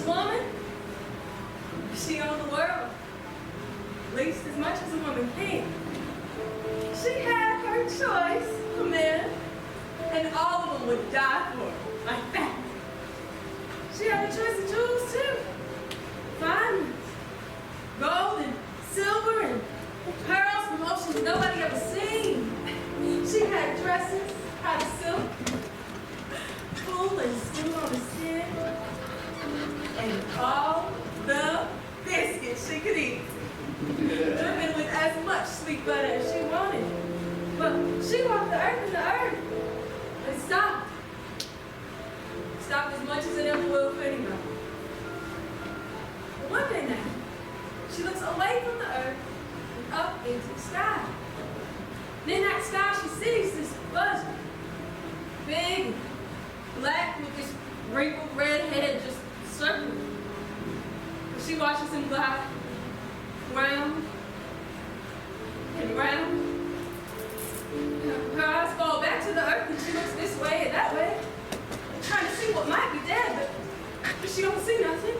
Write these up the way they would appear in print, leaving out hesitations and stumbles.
woman, she owned the world, at least as much as a woman can. She had her choice of men, and all of them would die for her, like that. She had a choice of jewels too. Diamonds, gold and silver and pearls from oceans nobody ever seen. She had dresses out of silk, full and smooth on the skin, and all the biscuits she could eat. Dripping with as much sweet butter as she wanted. But she walked the earth and the earth and stopped. Stopped as much as it ever will for anybody. But one day now, she looks away from the earth and up into the sky. And in that sky, she sees this buzzard, big and black with this wrinkled red head just circling. But she watches him glide round and round. Her eyes fall back to the earth and she looks this way and that way, trying to see what might be dead, but she don't see nothing.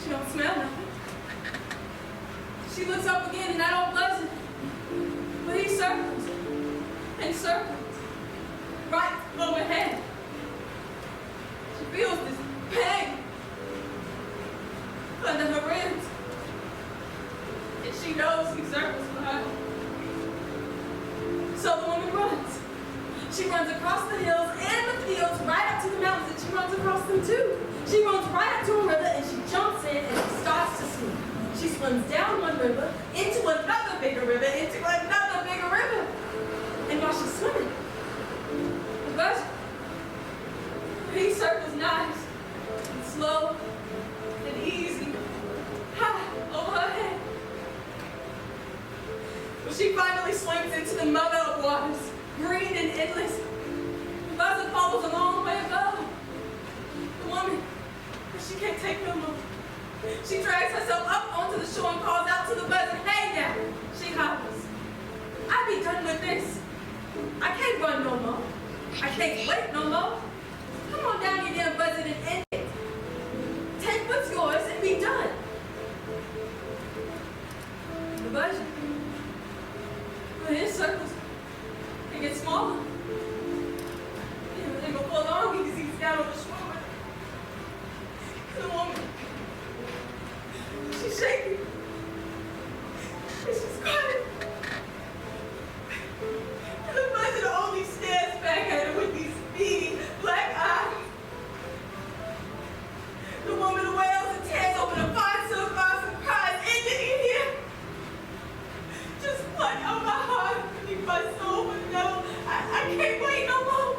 She don't smell nothing. She looks up again and that old buzzard, but he circles and circles right overhead. She feels this pain under her ribs, and she knows he circles for her. So the woman runs. She runs across the hills and the fields right up to the mountains, and she runs across them too. She runs right up to a river and she jumps in and she starts to swim. She swims down one river, into another bigger river, into another bigger river. And while she's swimming, the buzzard, he circles nice and slow and easy, high over her head. When she finally swims into the mother of waters, green and endless, the buzzard follows a long way above. The woman, she can't take no more. She drags herself up onto the shore and calls out to the buzzard, "Hey now!" She hollers, "I be done with this. I can't run no more. I can't wait no more. Come on down, you damn buzzard, and end it. Take what's yours and be done." The buzzard, when it circles, it gets smaller. And before long, he sees down on the shore. The woman, she's shaking. And she's crying. And the buzzard only stares back at her with these beady black eyes. The woman wails and tears open a fine silk box and cries, "End it in here. Just pluck out my heart beneath my soul, but no, I can't wait no more."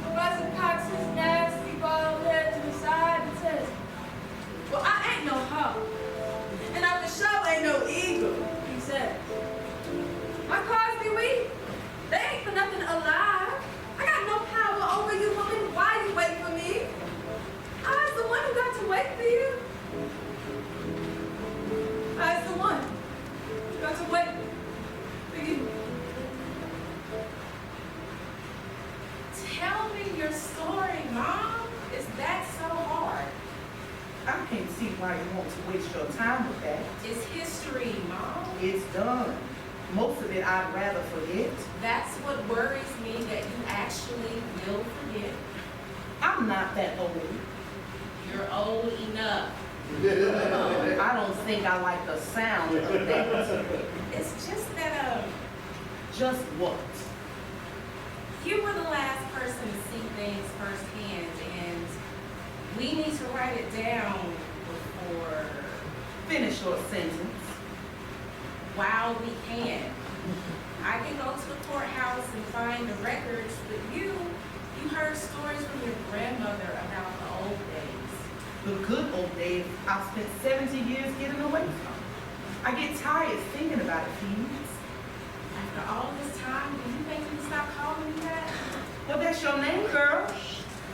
The buzzard cocks his nasty bald head to the side and says, "Well, I ain't no hawk, and I for sure ain't no eagle," he said. "My cars be weak. They ain't for nothing alive. I got no power over you, woman. Why you wait for me? I's the one who got to wait for you. I's the one who got to wait for you." Tell me your story, Mom. Is that so hard? I can't see why you want to waste your time with that. It's history, Mom. It's done. Most of it I'd rather forget. That's what worries me, that you actually will forget. I'm not that old. You're old enough. I don't think I like the sound of that. It's just that, Just what? you were the last person to see things firsthand, and we need to write it down before, Finish your sentence. while we can. I can go to the courthouse and find the records, but you heard stories from your grandmother about the old days. The good old days I've spent 70 years getting away from. I get tired thinking about it, Phoebe. After all this time, do you think you stop calling me that? Well, that's your name, girl.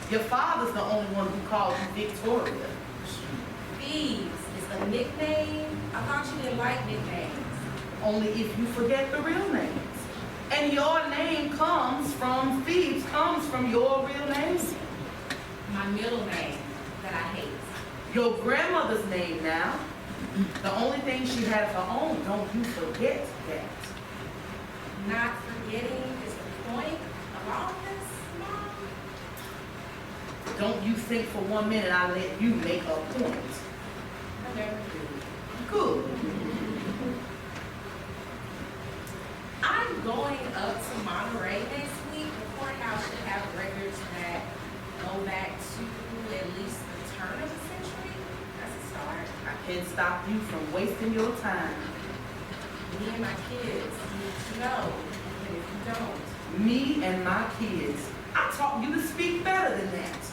Your father's the only one who calls you Victoria. Phoebes is a nickname? I thought you didn't like nicknames. Only if you forget the real names. And your name comes from Phoebes, comes from your real name? My middle name that I hate. Your grandmother's name now. The only thing she had of her own, don't you forget that. Not forgetting is the point of all this, Mom. Don't you think for 1 minute I let you make a point. I never do. Good. I'm going up to Monterey next week. The courthouse should have records that go back to at least the turn of the century. That's a start. I can't stop you from wasting your time. Me and my kids need to know. And if you don't, Me and my kids. I taught you to speak better than that.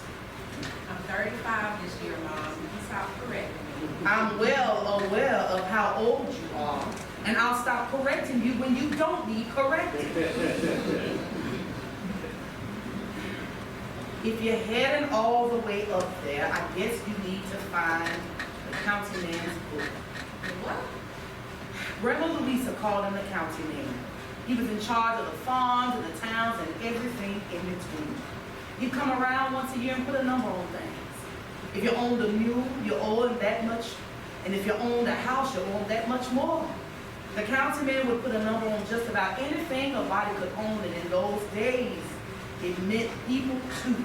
I'm 35 this year, Mom. You can stop correcting me. I'm well aware of how old you are, and I'll stop correcting you when you don't need correcting. If you're heading all the way up there, I guess you need to find the county man's book. What? Grandma Louisa called him the county man. He was in charge of the farms and the towns and everything in between. He'd come around once a year and put a number on things. If you owned a mule, you owe him that much. And if you owned a house, you owe him that much more. The county man would put a number on just about anything a body could own, and in those days, it meant people too.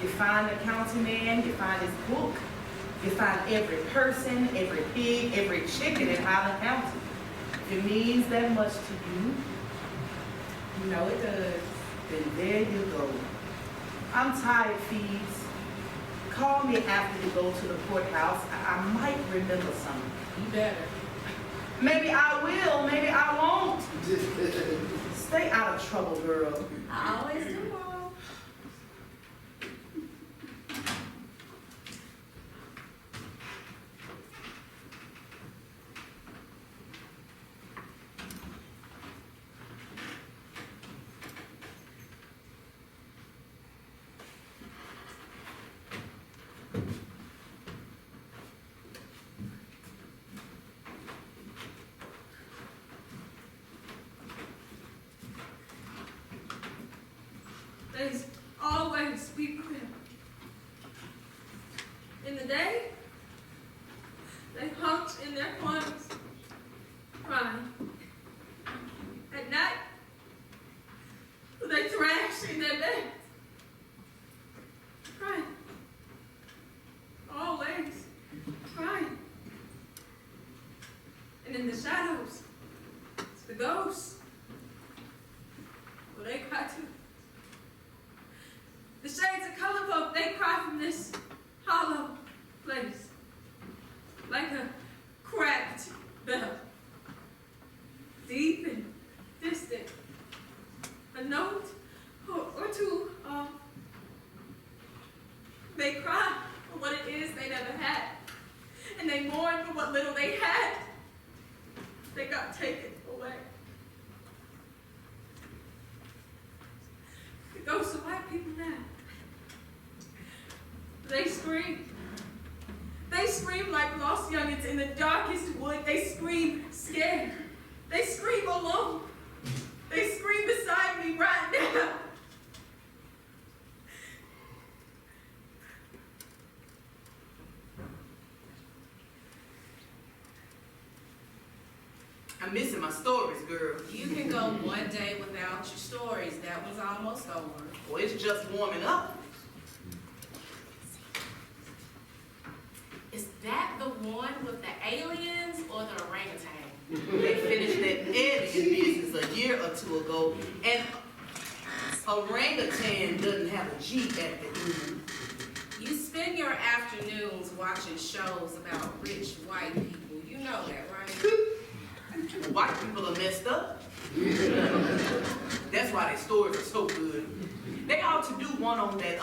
You find the county man, you find his book, you find every person, every pig, every chicken in Highland County. If it means that much to you, You know it does. then there you go. I'm tired, Phoebes. Call me after you go to the courthouse. I might remember something. You better. Maybe I will, maybe I won't. Stay out of trouble, girl. I always do, Mom. There's always be quick. In the day, they humped in their corners, crying. At night, they thrashed in their beds, crying. Always crying. And in the shadows, it's the ghosts. Well, they cry too. The shades of color folk, they cry from this hollow place, like a cracked bell, deep and distant, a note or two off. They cry for what it is they never had, and they mourn for what little they had. They got taken away. The ghosts of white people now. They scream. They scream like lost youngins in the darkest wood. They scream scared. They scream alone. They scream beside me right now. I'm missing my stories, girl. You can go one day without your stories. That one's almost over. Well, it's just warming up. Is that the one with the aliens or the orangutan? They finished that alien business a year or two ago, and orangutan doesn't have a G at the end. You spend your afternoons watching shows about rich white people. You know that, right? White people are messed up. That's why their stories are so good. They ought to do one on that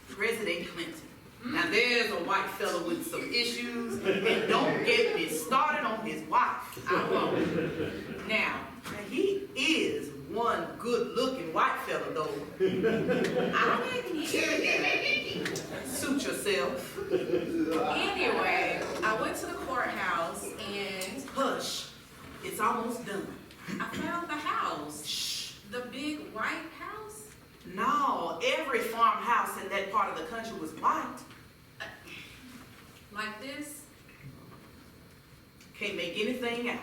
President Clinton. Now there's a white fella with some issues, and don't get me started on his wife. I won't. Now, He is one good-looking white fella, though. I didn't hear that. Suit yourself. Anyway, I went to the courthouse and Hush. It's almost done. I found the house. Shh. The big white house. No, every farmhouse in that part of the country was white. Like this? Can't make anything out.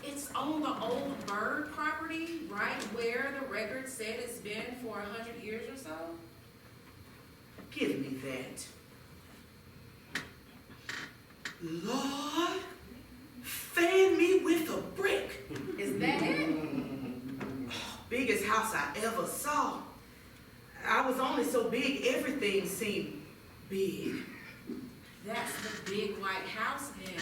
It's on the old bird property, right where the record said it's been for 100 years or so. Give me that. Lord, fan me with a brick. Is that it? Biggest house I ever saw. I was only so big, everything seemed big. That's the big white house then.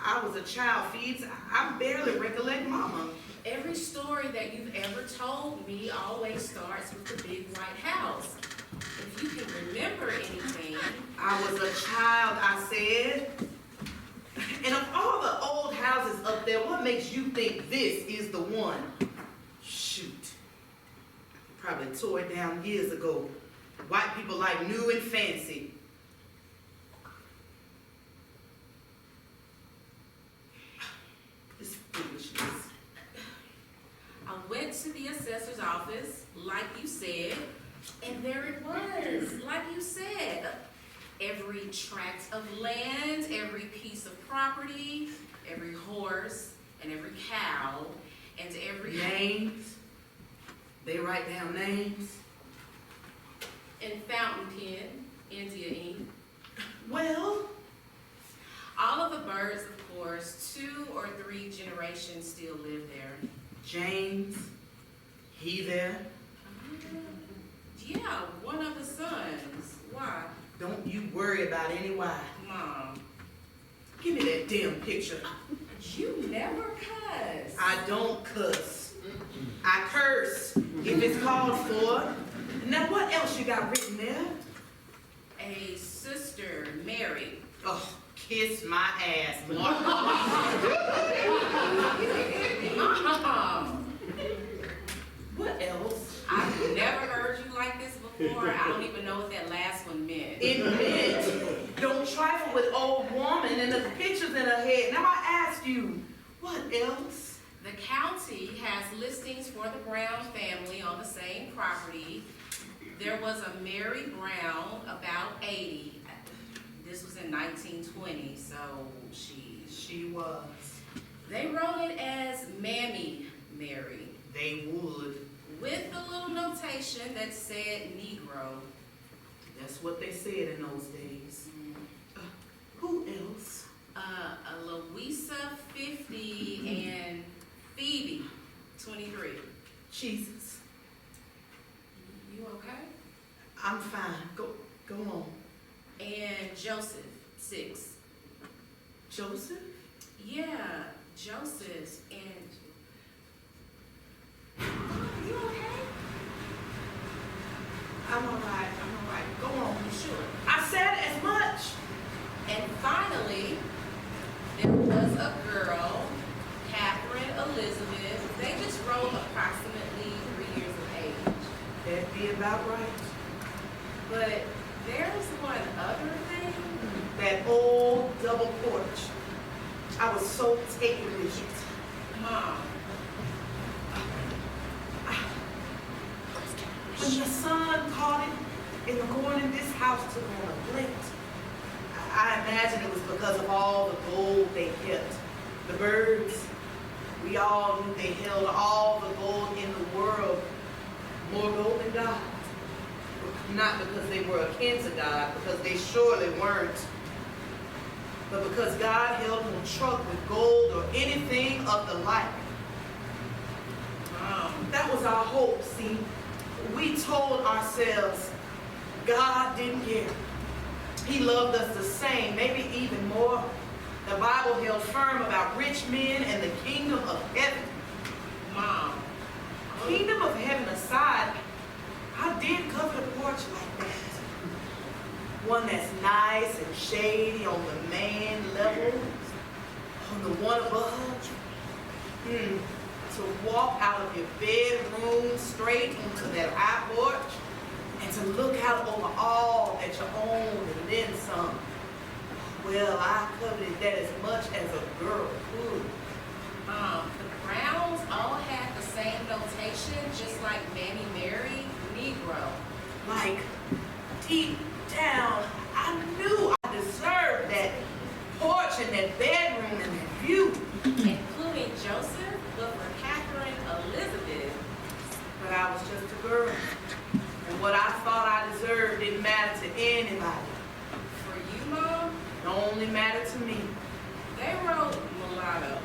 I was a child, Phoebes. I barely recollect Mama. Every story that you've ever told me always starts with the big white house. If you can remember anything. I was a child, I said. And of all the old houses up there, what makes you think this is the one? Shoot. Probably tore it down years ago. White people like new and fancy. This foolishness. I went to the assessor's office, like you said, and there it was, like you said. Every tract of land, every piece of property, every horse, and every cow, and every... Names. They write down names. And fountain pen, India ink. Well, all of the birds, of course, 2 or 3 generations still live there. James, he there. Yeah, one of the sons. Why? Don't you worry about any why. Mom. Give me that damn picture. You never cuss. I don't cuss. I curse if it's called for. Now what else you got written there? A sister, Mary. Oh, kiss my ass, Mom. What else? I've never heard you like this before. I don't even know what that last one meant. It meant don't trifle with old woman and the pictures in her head. Now I ask you, what else? The county has listings for the Brown family on the same property. There was a Mary Brown, about 80. This was in 1920, so She was. They wrote it as Mammy Mary. They would. With a little notation that said Negro. That's what they said in those days. Who else? A Louisa, 50, and Phoebe, 23. Jesus. You okay? I'm fine. Go on. And Joseph, 6. Joseph? Yeah, Joseph and... You okay? I'm all right. Go on. You sure? I said as much. And finally, there was a girl, Catherine Elizabeth. They just wrote approximately 3 years of age. That'd be about right. But there's one other thing. That old double porch. I was so taken with it. Mom. When your son caught it in the morning, this house took on a glint. I imagine it was because of all the gold they kept. The birds, we all knew they held all the gold in the world. More gold than God. Not because they were akin to God, because they surely weren't. But because God held no truck with gold or anything of the like. That was our hope, see? We told ourselves God didn't care. He loved us the same, maybe even more. The Bible held firm about rich men and the kingdom of heaven. Mom. Kingdom of heaven aside, I did cover the porch like that. One that's nice and shady on the main level, on the one above. To walk out of your bedroom straight into that high porch and to look out over all that you own and then some. Well, I coveted that as much as a girl could. The Browns all had the same notation complexion just like Mammy Mary, Negro. Like, deep down, I knew I deserved that porch and that bedroom and that view. Including Joseph, but for Catherine Elizabeth. But I was just a girl. And what I thought I deserved didn't matter to anybody. For you, Mom, It only mattered to me. they wrote mulatto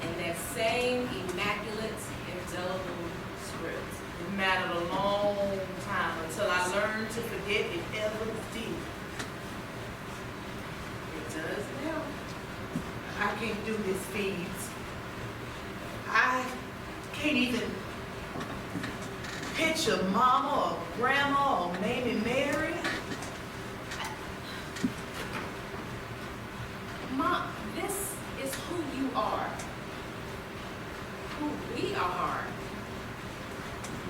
in that same immaculate, indelible script. It mattered a long time until I learned to forget it ever did. It does now. I can't do this, Phoebes. I can't even picture Mama or Grandma or Mammy Mary. Mom, this is who you are. Who we are.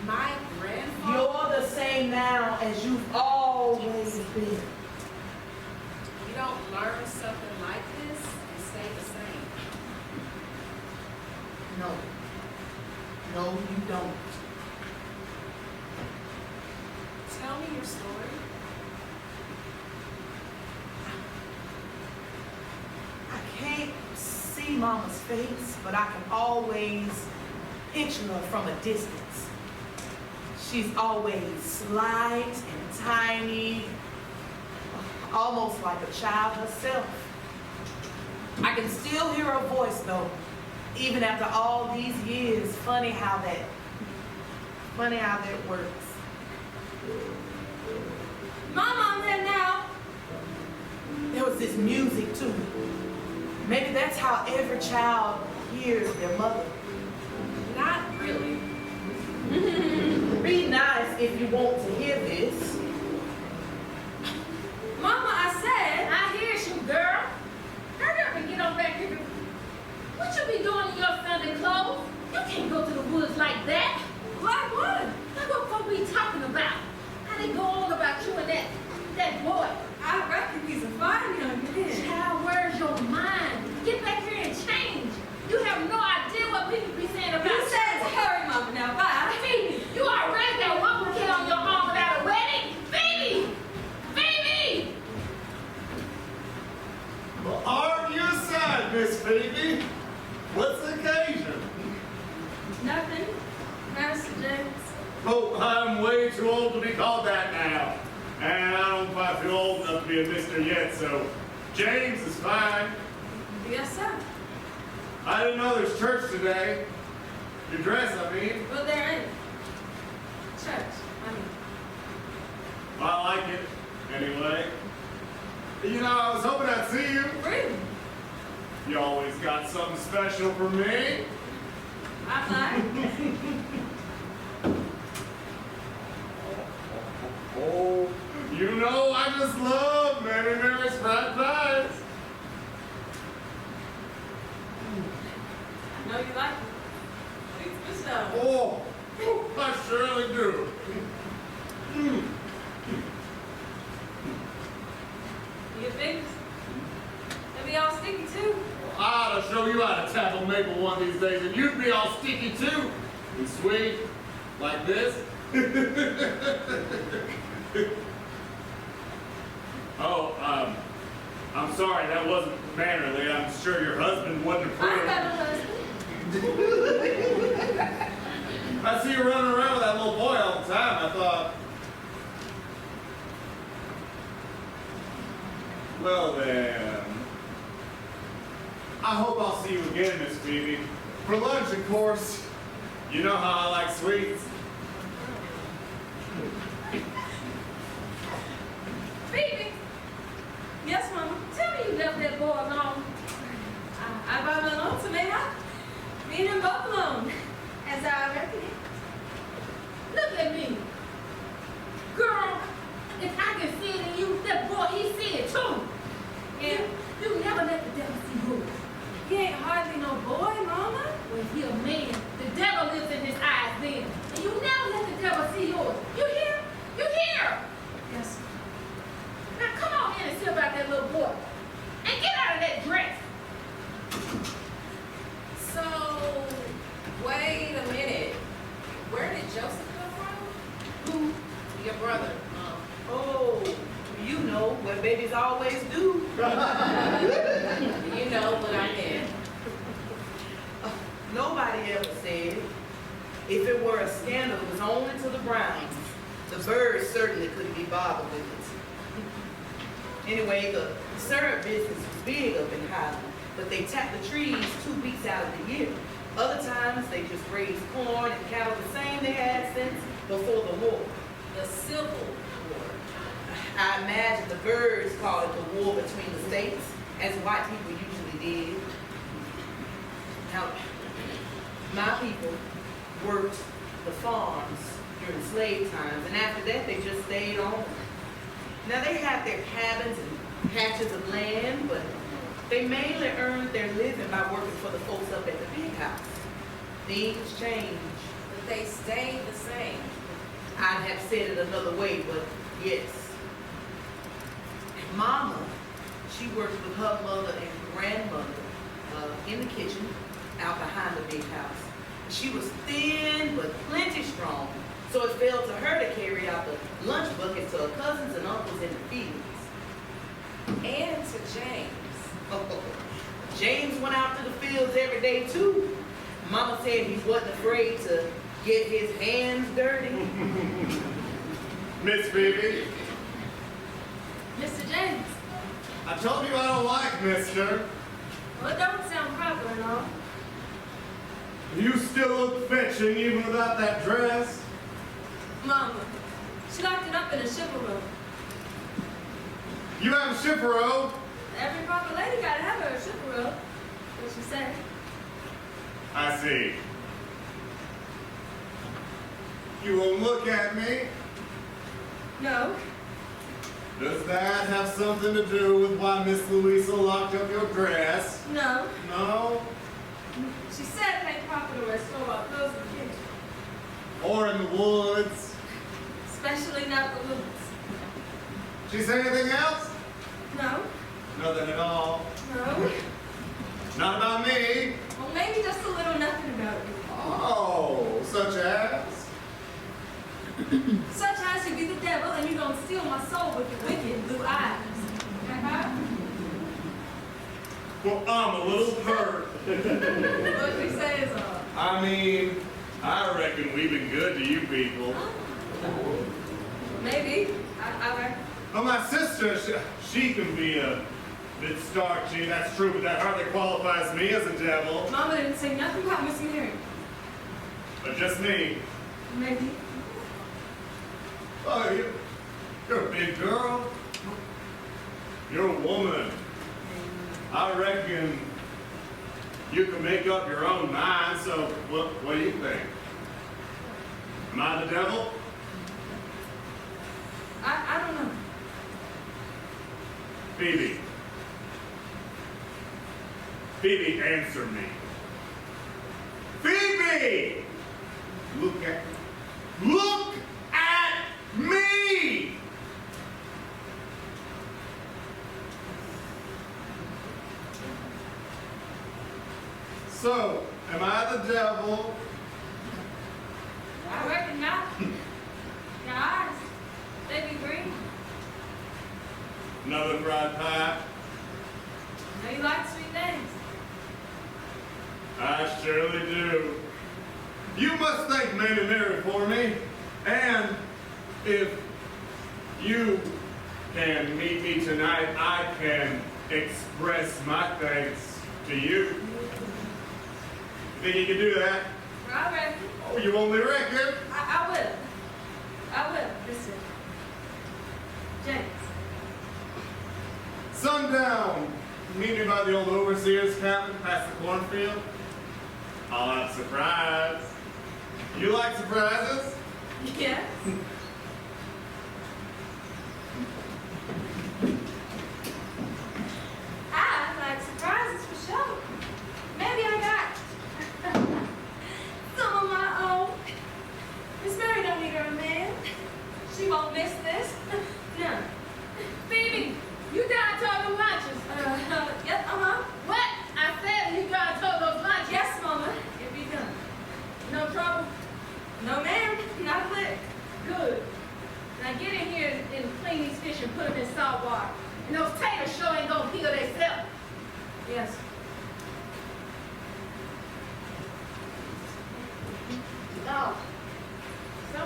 My grandfather. You're the same now as you've always been. You don't learn something like this and stay the same. No. No, you don't. Tell me your story. I can't see Mama's face, but I can always picture her from a distance. She's always slight and tiny, almost like a child herself. I can still hear her voice though, even after all these years. Funny how that works. Mama, I'm there now. There was this music too. Maybe that's how every child hears their mother. Not really. Be nice if you want to hear this. Mama, I said. I hear you, girl. Hurry up and get on back here. What you be doing in your Sunday clothes? You can't go to the woods like that. Like what? That's what folk be talking about. How they go on about you and that boy. I reckon he's a fine young man. Child, where's your mind? Get back here and change. You have no idea what people be saying about You said to hurry, Mama. Now, bye. Phoebe, you already got one more kid on your arm without a wedding. Phoebe! Phoebe! Well, arm your side, Miss Phoebe. What's the occasion? Nothing. Master James. Oh, I'm way too old to be called that now. And I don't quite feel old enough to be a mister yet, so James is fine. Yes, sir. I didn't know there's church today. Your dress, I mean. Well, they're in church. I like it, anyway. You know, I was hoping I'd see you. Really? You always got something special for me. I like. Oh, you know I just love Mammy Mary's fried pies. I know you like it. It's good stuff. Oh, I surely do. Your fingers. They'll be all sticky too. I ought to show you how to tackle maple one of these days, and you'd be all sticky too. And sweet, like this. Oh, I'm sorry, that wasn't mannerly. I'm sure your husband wouldn't I approve. got a husband. I see you running around with that little boy all the time. I thought, well then, I hope I'll see you again, Miss Phoebe. For lunch, of course. You know how I like sweets. Phoebe. Yes, Mama. Tell me you left that boy alone. I brought him alone to Myah. Me and him both alone. As I reckon it. Look at me. Girl, if I can see it in you, that boy, he see it too. Yeah. You never let the devil see yours. He ain't hardly no boy, Mama. When he a man, the devil lives in his eyes then. And you never let the devil see yours. You hear? You know what I meant. Nobody ever said if it were a scandal, it was only to the Browns. The birds certainly couldn't be bothered with it. Anyway, the syrup business was big up in Highland, but they tapped the trees 2 weeks out of the year. Other times, they just raised corn and cattle the same they had since before the war. The Civil War. I imagine the birds call it the war between the states, as white people usually did. Now, my people worked the farms during slave times, and after that, they just stayed on. Now, they had their cabins and patches of land, but they mainly earned their living by working for the folks up at the big house. Things changed. But they stayed the same. I'd have said it another way, but yes. Mama, she worked with her mother and grandmother in the kitchen out behind the big house. She was thin but plenty strong, so it fell to her to carry out the lunch buckets to her cousins and uncles in the fields. And to James. James went out to the fields every day too. Mama said he wasn't afraid to get his hands dirty. Miss Phoebe, Mr. James, I told you I don't like mister. well, it don't sound proper and all. You still look fetching even without that dress. Mama, she locked it up in a chivalry. You have a chaperone. Every proper lady gotta have her chivalry. What she said. I see. You won't look at me. No. Does that have something to do with why Miss Louisa locked up your dress? No. No? She said it ain't proper to wear store-bought clothes in the kitchen. Or in the woods? Especially not the woods. She say anything else? No. Nothing at all. No. Not about me. Well, maybe just a little nothing about you. Oh, such as? Such as you be the devil and you don't steal my soul with your wicked blue eyes. Well, I'm a little hurt. What she says, I mean, I reckon we've been good to you people. maybe. I reckon. Well, my sister, she can be a bit starchy, that's true, but that hardly qualifies me as a devil. Mama didn't say nothing about Miss Mary. But just me. Maybe. Oh, you're a big girl. You're a woman. I reckon you can make up your own mind, so what do you think? Am I the devil? I don't know. Phoebe. Phoebe, answer me. Phoebe! Look at me! So, am I the devil? I reckon not. Your eyes, they be green. Another fried pie? Know you like sweet things. I surely do. You must thank Maid Mary for me. And if you can meet me tonight, I can express my thanks to you. Think you can do that? I reckon. Oh, you only reckon? I will. I will, Mr. James. Sundown. Meet me by the old overseer's cabin past the cornfield. I'll have a surprise. You like surprises? Yes. I like surprises for sure. Maybe I got some of my own. Miss Mary don't need her a man. She won't miss this. No. Phoebe, you done told them lunches. Yep, What? I said you done told those lunches. Yes, Mama. It be done. No trouble? No, ma'am. Not a lick. Good.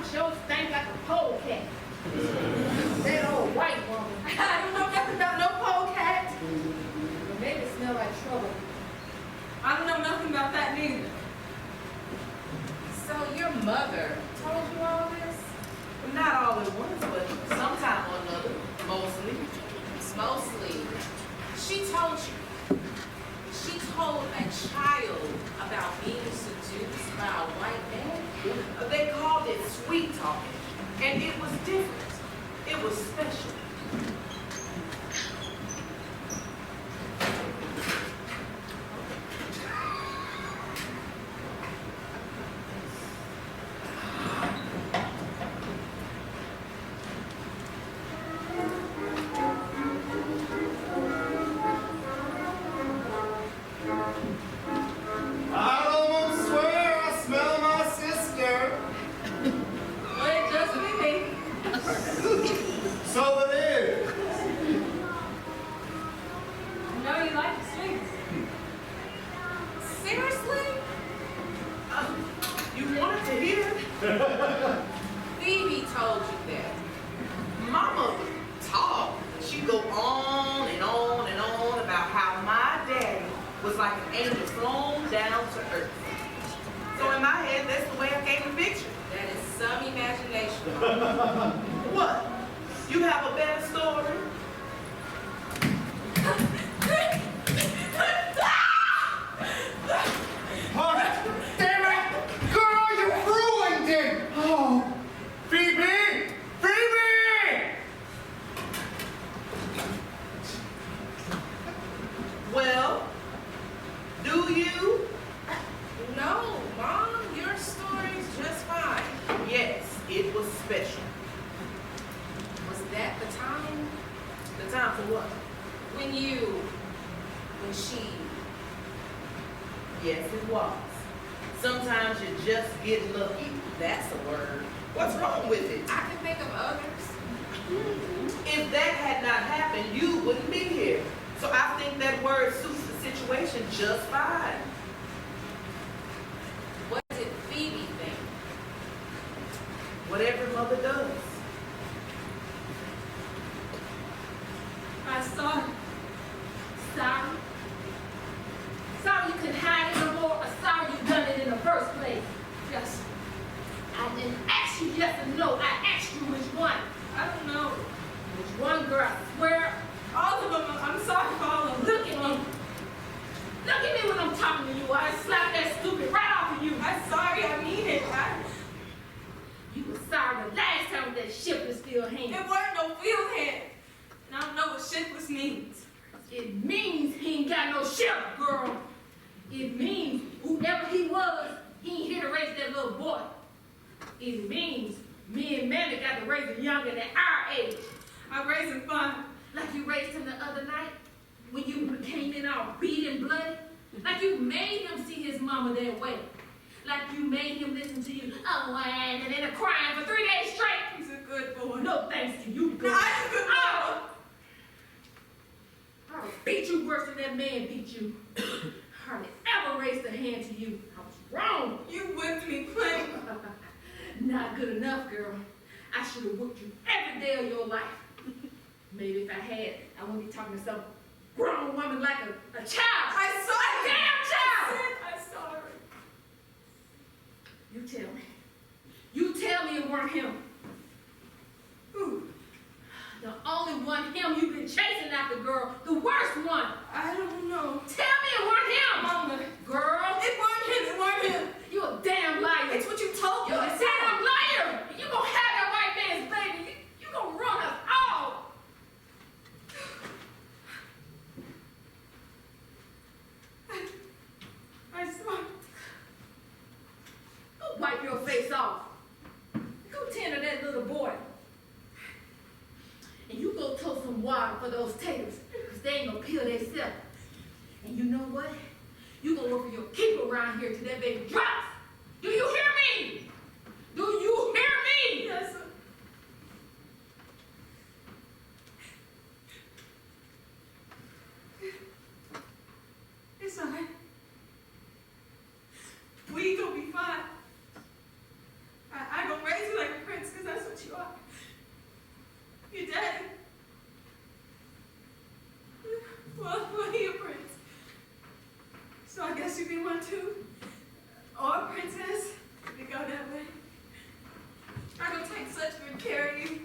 mama sure stank like a polecat. That old white woman. I don't know nothing about no polecat. Well, maybe it smell like trouble. I don't know nothing about that neither. So your mother told you all this? Not all at once, but sometime or another, mostly. Mostly. She told you. She told a child about being seduced by a white man? They called it sweet talking, and it was different. It was special. I almost swear I smell my sister. Well, it just be me. So it is. I know you like the sweets. Seriously? You wanted to hear? Phoebe told you that. Mama talk. She'd go on and on and on about how my daddy was like an angel flown down to earth. So in my head, that's the way I came to picture. That is some imagination, Mama. What? You have a better story? Oh, damn it! Girl, you ruined it! Oh, Phoebe! Phoebe! Well, do you? No, Mom, your story's just fine. Yes, it was special. Was that the time The time for what? when she... Yes, it was. Sometimes you just get lucky. That's a word. What's wrong with it? I can think of others. If that had not happened, you wouldn't be here. So I think that word suits the situation just fine. What did Phoebe think? Whatever mother does. I saw it. Sorry. Sorry you couldn't hide it no more, or sorry you done it in the first place. Yes. I didn't ask you yes or no. I asked you which one. I don't know. Which one, girl? I swear. All of them. I'm sorry for all of them. Look at me. Look at me when I'm talking to you. I slap that stupid right off of you. I'm sorry. I mean it. You were sorry the last time that ship was still hanging. It weren't no field hand. And I don't know what shipless means. It means he ain't got no ship, girl. It means whoever he was, he ain't here to raise that little boy. It means me and Maddie got to raise him younger than our age. I raised him fine. Like you raised him the other night when you came in all beat and bloody. Like you made him see his mama that way. Like you made him listen to you, oh, and then crying for 3 days straight. He's a good boy. No thanks to you, girl. No, I'm a good boy. I would beat you worse than that man beat you. Hardly ever raised a hand to you. I was wrong. You whipped me plenty. Not good enough, girl. I should have whooped you every day of your life. Maybe if I had, I wouldn't be talking to some grown woman like a child. I saw A it. damn child. I'm sorry. You tell me. You tell me it weren't him. Who? The only one him you've been chasing after, girl. The worst one. I don't know. Tell me it weren't him. Mama. Girl. It weren't him. It weren't him. You a damn liar. It's what you told me. You a damn liar. You gonna have that white man's baby. You gonna run us all. I saw it. Go wipe your face off. Go tend to that little boy. And you go toast some water for those taters, because they ain't gonna peel themselves. And you know what? You gonna work for your keep around here till that baby drops. Do you hear me? Do you hear me? Yes, sir. It's all right. We gonna be fine. I gonna raise you like a want to, or princess, if you go that way. I'm gonna take such good care of you.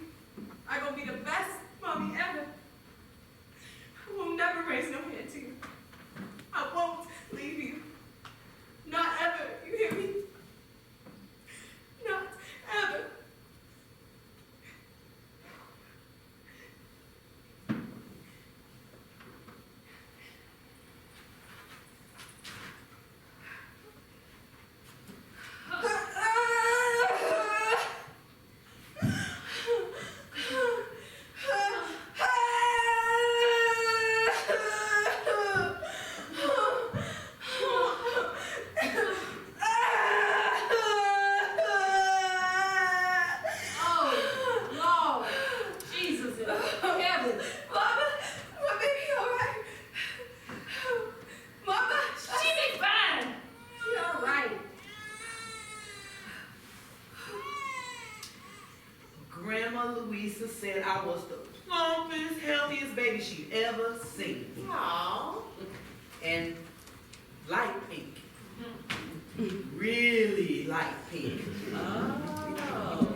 I'm gonna be the best mommy ever. I will never raise no hand to you. I won't leave you. Not ever, you hear me? Not ever. Said I was the plumpest, healthiest baby she'd ever seen. Aww. And light pink. Really light pink. Oh.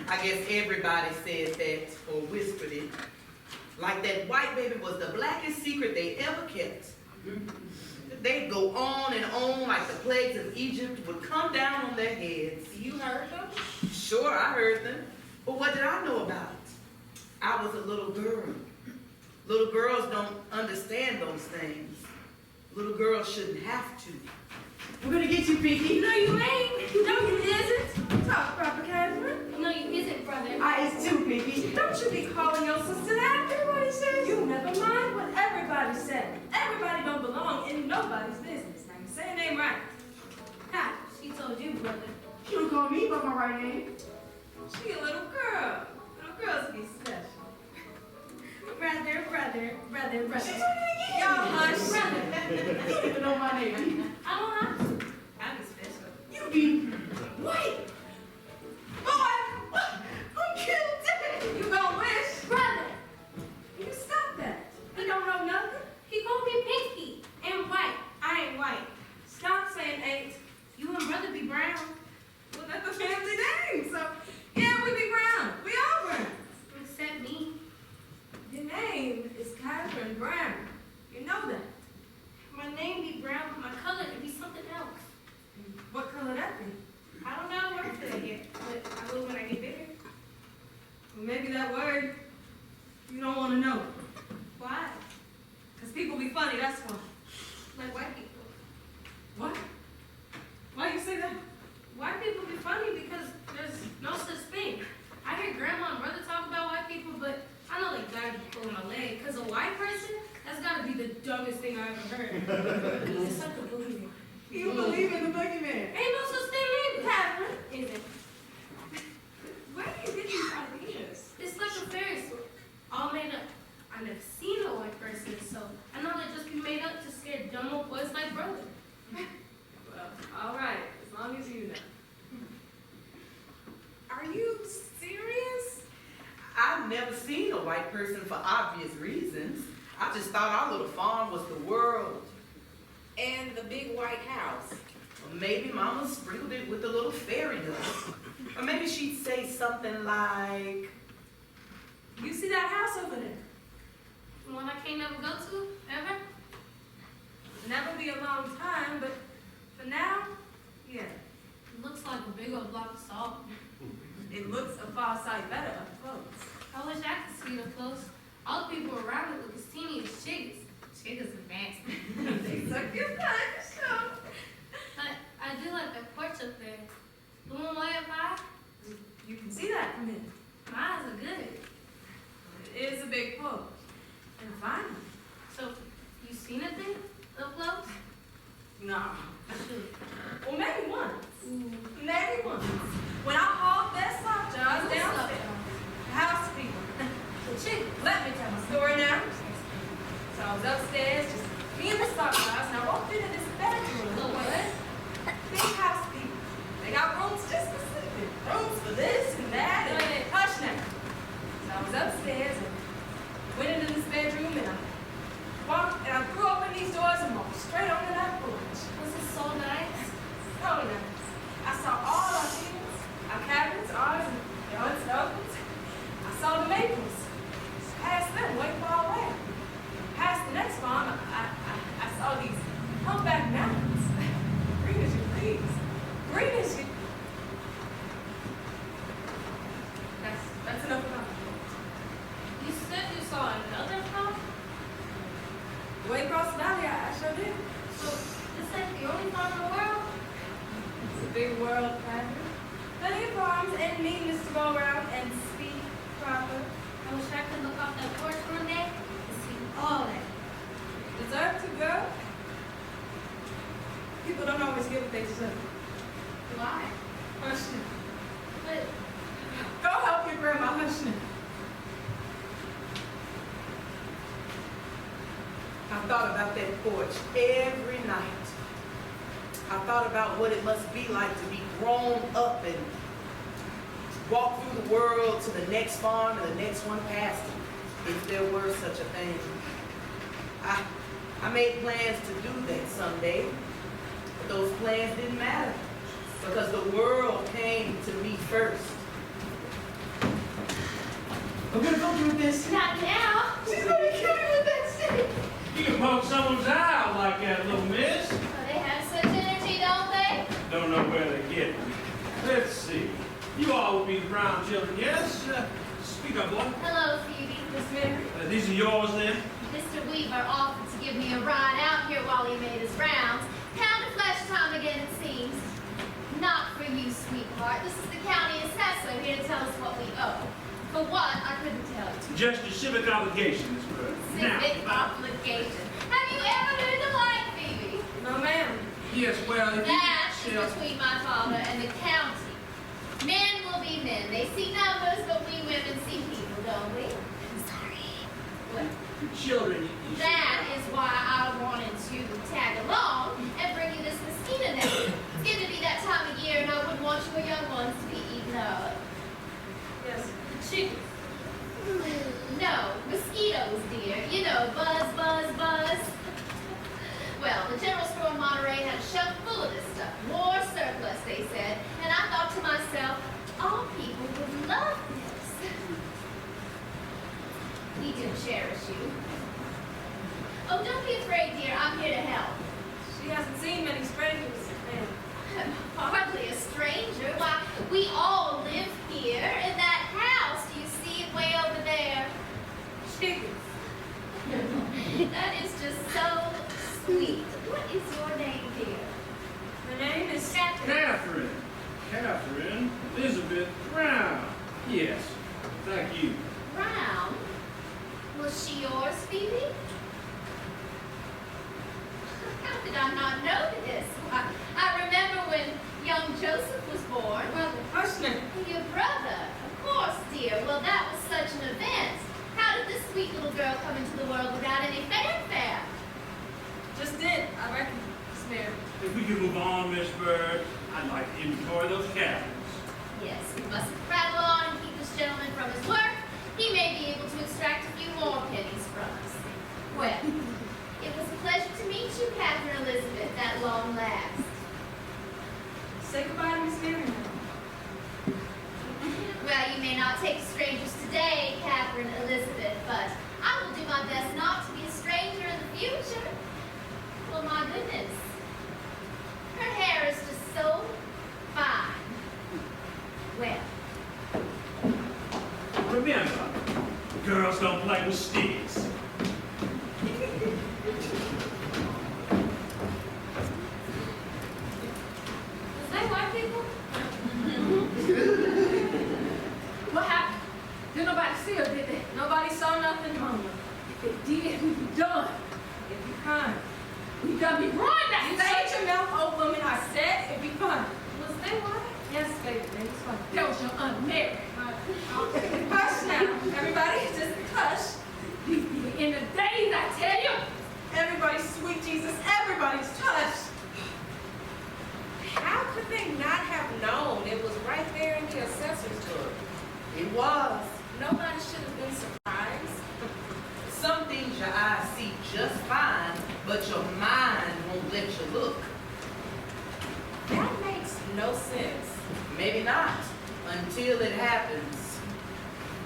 I guess everybody said that or whispered it. Like that white baby was the blackest secret they ever kept. They'd go on and on like the plagues of Egypt would come down on their heads. You heard them? Sure, I heard them. But what did I know about it? I was a little girl. Little girls don't understand those things. Little girls shouldn't have to. We're gonna get you, Pinky. No, you ain't. No, you isn't. Talk proper, Catherine. No, you isn't, brother. I is too, Pinky. Don't you be calling your sister that. Everybody says. You never mind what everybody said. Everybody don't belong in nobody's business. Now, you say your name right. Ha, she told you, brother. She don't call me by my right name. She a little girl. Little girls be special. Brother. Y'all hush. Brother. You don't even know my name. I don't have to. I be special. You be white. Boy, I'm killed. You gonna wish. Brother. You stop that. You don't know nothing. He called me Pinky and white. I ain't white. Stop saying ain't. You and brother be brown. Well, that's the family name, so yeah, we be brown. We all brown. Except me. Your name is Catherine Brown. You know that. My name be brown, but my color could be something else. What color that be? I don't know how to work for that yet, but I will when I get bigger. Well, maybe that word you don't want to know. Why? Because people be funny, that's why. Like white people. What? Why you say that? White people be funny because there's no such thing. I hear grandma and brother talk about white people, but I know they gotta be pulling my leg. Because a white person, that's gotta be the dumbest thing I ever heard. It's like a boogeyman. You believe in the boogeyman. Ain't no such thing either. Catherine, Is it? where do you get these ideas? It's like a fairy tale. All made up. I never seen a white person, so I know they just be made up to scare dumb old boys like brother. Well, all right, as long as you know. Are you serious? I've never seen a white person for obvious reasons. I just thought our little farm was the world. And the big white house. Or maybe Mama sprinkled it with a little fairy dust. Or maybe she'd say something like, You see that house over there? One I can't never go to, ever? Never be a long time, but for now, yeah. It looks like a big old block of salt. It looks a far sight better up close. I wish I could see it up close. All the people around it look as teeny as chickens. Chickens are fancy. They suck your blood, so. But I do like that porch up there. The one way up high, You can see that from here. my eyes are good. It is a big porch. And a fine one. So, you seen a thing up close? No. Shoot. Well, maybe once. Ooh. Maybe once. When I hauled that sock jars What's up, downstairs. y'all? The house people. The chick. Let me tell my story now. So I was upstairs, just me and the sock jars, and I walked into this bedroom. Look, what? Big house people. They got rooms just for sleeping. Rooms for this and that. Go And ahead. hush now. So I was upstairs and went into this bedroom and I threw open these doors and walked straight onto that porch. colonized. I saw all our fields, our cabins, ours and the aunts and uncles. I saw the maples. Past them, way far away. Past the next farm, I saw these humpback mountains. Green as you please. Green as you... That's enough about it. You said you saw another farm? Way across the valley, I sure did. So this ain't the only farm in the world? It's a big world, Catherine. Plenty of farms and meanness to go around and speak proper. I wish I could look off that porch one day and see all that. Deserve to go? People don't always get what they deserve. Why? Hush now. But Go help your grandma, hush now. I thought about that porch every night. I thought about what it must be like to be grown up and walk through the world to the next farm and the next one past it, if there were such a thing. I made plans to do that someday, but those plans didn't matter because the world came to me first. I'm gonna go do this. Not now. She's gonna kill me with that stick. You can poke someone's eye out like that, little miss. Oh, they have such energy, don't they? Don't know where they get it. Let's see. You all will be the Brown children, yes? Speak up, boy. Hello, Phoebe. Miss Mary? These are yours, then? Mr. Weaver offered to give me a ride out here while he made his rounds. Pound of flesh time again, it seems. Not for you, sweetheart. This is the county assessor here to tell us what we owe. For what, I couldn't tell you. Just your civic obligation, Miss Bird. Civic obligation. Have you ever heard the like, Phoebe? No, ma'am. Yes, well, if That you... is between my father and the county. Men will be men. They see numbers, but we women see people, don't we? I'm sorry. Well, Children, you that is why I wanted to tag along and bring you this mosquito net. It's going to be that time of year, and I wouldn't want your young ones to be eaten up. Yes. chickens. No, mosquitoes, dear. You know, buzz, buzz, buzz. Well, the general store in Monterey had a shelf full of this stuff. War surplus, they said. And I thought to myself, all people would love this. We do cherish you. Oh, don't be afraid, dear. I'm here to help. She hasn't seen many strangers, ma'am. I'm hardly a stranger. Why, we all live here in that house. Do you see it way over there? Chickens. That is just so sweet. What is your name, dear? Her name is Catherine. Catherine Elizabeth Brown. Yes, thank you. Brown? Was she yours, Phoebe? How did I not know this? Why, I remember when young Joseph was born. Well, hush now. Your brother, of course, dear. Well, that was such an event. How did this sweet little girl come into the world without any fanfare? Just did, I reckon, Miss Mary. If we could move on, Miss Bird, I'd like to inventory those cabins. Yes, we must prattle on and keep this gentleman from his work. He may be able to extract a few more pennies from us. Well, it was a pleasure to meet you, Catherine Elizabeth, at long last. Say goodbye to Miss Mary now. Well, you may not take to strangers today, Catherine Elizabeth, but I will do my best not to be a stranger in the future. Well, my goodness. Her hair is just so fine. Well, Remember, girls don't play with sticks. Is that white people? what happened? Did nobody see her, did they? Nobody saw nothing, Mama. If they did, we'd be done. It'd be fine. We done be ruined that You stage. shut your mouth, old woman. I said it'd be fine. Was they white? Yes, baby, it's fine. That was your Aunt Mary. Hush now. Everybody, just hush. These be the end of days, I tell you. Everybody's sweet Jesus. Everybody's hush. How could they not have known? It was right there in the assessor's book. It was. Nobody should have been surprised. Some things your eyes see just fine, but your mind won't let you look. That Maybe not, until it happens.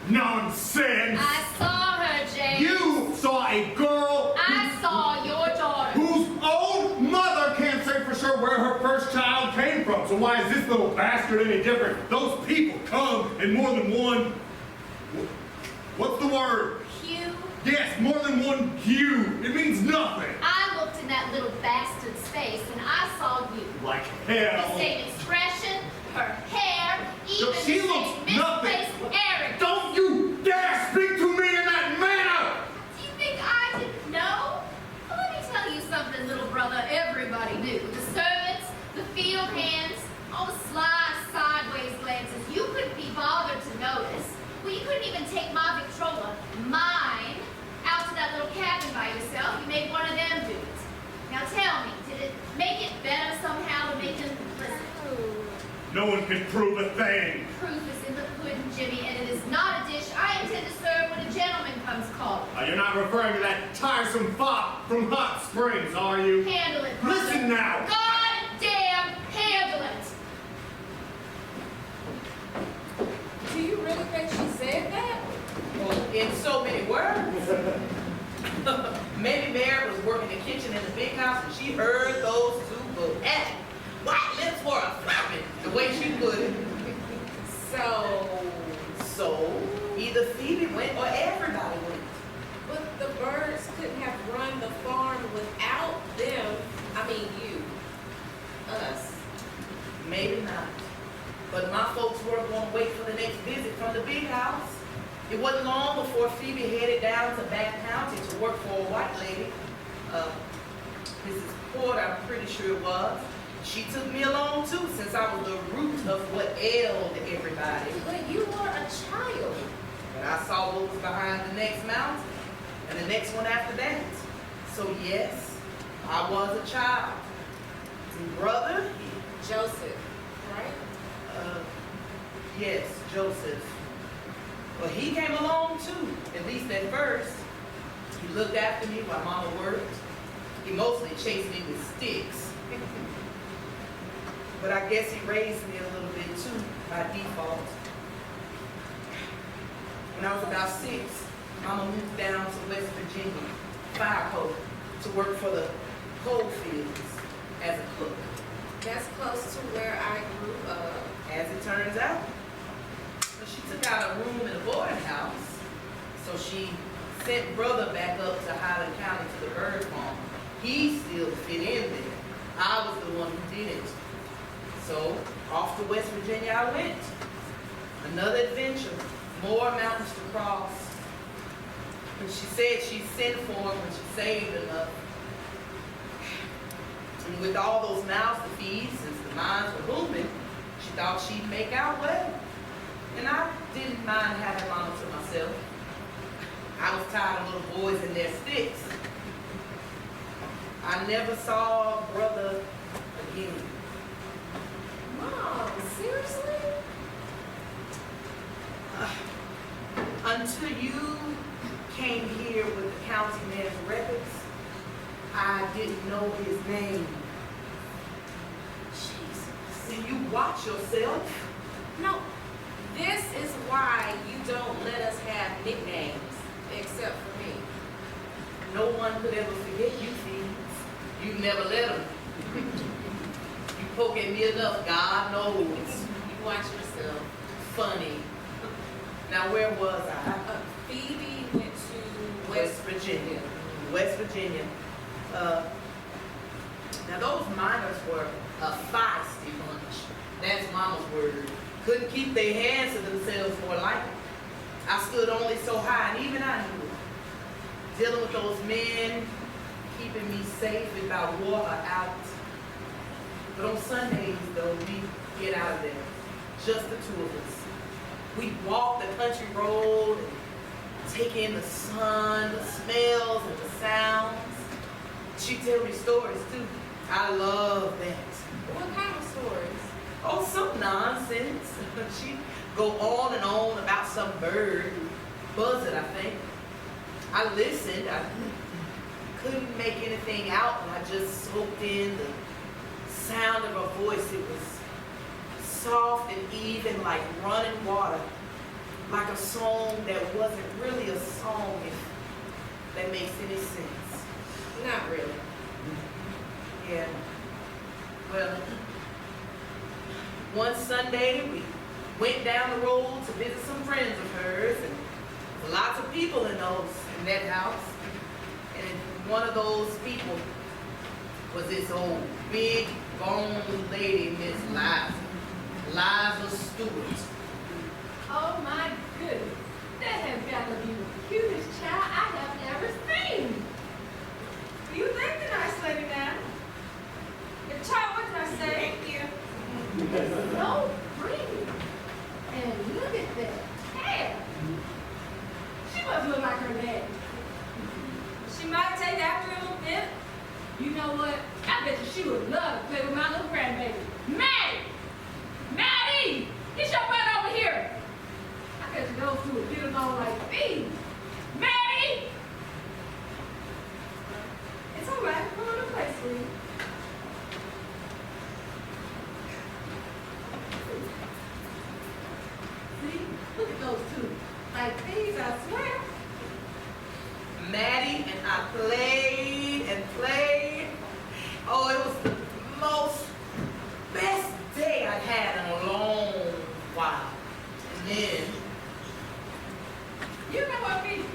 Nonsense! I saw her, James. You saw a girl I saw your daughter. whose own mother can't say for sure where her first child came from. So why is this little bastard any different? Those people come in more than one... What's the word? Hugh. Yes, more than one hue. It means nothing. I looked in that little bastard's face and I saw you. Like The hell. same expression, her hair, even She the looks same nothing. misplaced arrogance. Don't you dare speak to me in that manner! Do you think I didn't know? Well, let me tell you something, little brother. Everybody knew. The servants, the field hands, all the sly sideways glances. You couldn't be bothered to notice. Well, you couldn't even take my Victrola, mine, out to that little cabin by yourself. You made one of them dudes. Now tell me, did it make it better somehow to make them listen? No one can prove a thing. Proof is in the pudding, Jimmy, and it is not a dish I intend to serve when a gentleman comes calling. You're not referring to that tiresome fop from Hot Springs, are you? Handle it, brother. Listen now. God damn, handle it. Do you really think she said that? Well, in so many words. Maybe Mary was working the kitchen in the big house and she heard those two go at it. White lips for a flapping, the way she put it. So, either Phoebe went or everybody went. But the birds couldn't have run the farm without them. I mean, you. Us. Maybe not. But my folks weren't going to wait for the next visit from the big house. It wasn't long before Phoebe headed down to Bath County to work for a white lady. Mrs. Porter, I'm pretty sure it was. She took me along too, since I was the root of what ailed everybody. But you were a child. But I saw what was behind the next mountain, and the next one after that. So yes, I was a child. And brother, Joseph, right? yes, Joseph. Well, he came along too, at least at first. He looked after me while Mama worked. He mostly chased me with sticks. But I guess he raised me a little bit too, by default. When I was about 6, Mama moved down to West Virginia, Firecoat, to work for the coal fields as a cook. That's close to where I grew up. As it turns out, but she took out a room in a boarding house, so she sent brother back up to Highland County to the bird farm. He still fit in there. I was the one who didn't. So off to West Virginia I went. Another adventure, more mountains to cross. But she said she'd send for him when she saved enough. And with all those mouths to feed, since the mines were booming, she thought she'd make out well. And I didn't mind having Mama to myself. I was tired of little boys and their sticks. I never saw brother again. Mom, seriously? Until you came here with the county man's records, I didn't know his name. Jesus. And you watch yourself? No. This is why you don't let us have nicknames, except for me. No one could ever forget you, Phoebe. You never let them. You poke at me enough, God knows. You watch yourself. Funny. Now, where was I? Phoebe went to West Virginia. West Virginia. Now, those miners were a feisty bunch. That's Mama's word. Couldn't keep their hands to themselves more likely. I stood only so high, and even I knew it. Dealing with those men, keeping me safe if I wore her out. But on Sundays, though, we get out of there. Just the two of us. We'd walk the country road and take in the sun, the smells, and the sounds. She'd tell me stories, too. I love that. What kind of stories? Oh, some nonsense. She'd go on and on about some bird. Buzzard, I think. I listened. I couldn't make anything out, and I just soaked in the sound of her voice. It was soft and even like running water, like a song that wasn't really a song, if that makes any sense. Not really. Yeah. Well, one Sunday we went down the road to visit some friends of hers, and lots of people in that house. And one of those people was this old big boned lady, Miss Liza Stewart. Oh my goodness. That has got to be the cutest child I have ever seen. Do you think the nice lady now? The child, what did I say? Thank you. So pretty. And look at that hair. She must look like her daddy. She might take after him a little bit. You know what? I bet you she would love to play with my little grandbaby. Maddie! Maddie! Get your butt over here! I bet you those two would get along like thieves. Maddie! It's all right. Come on and play, sweetie. See? Look at those two. Like thieves, I swear. Maddie and I played and played. Oh, it was the most best day I'd had in a long while. And then, You know what, Phoebe?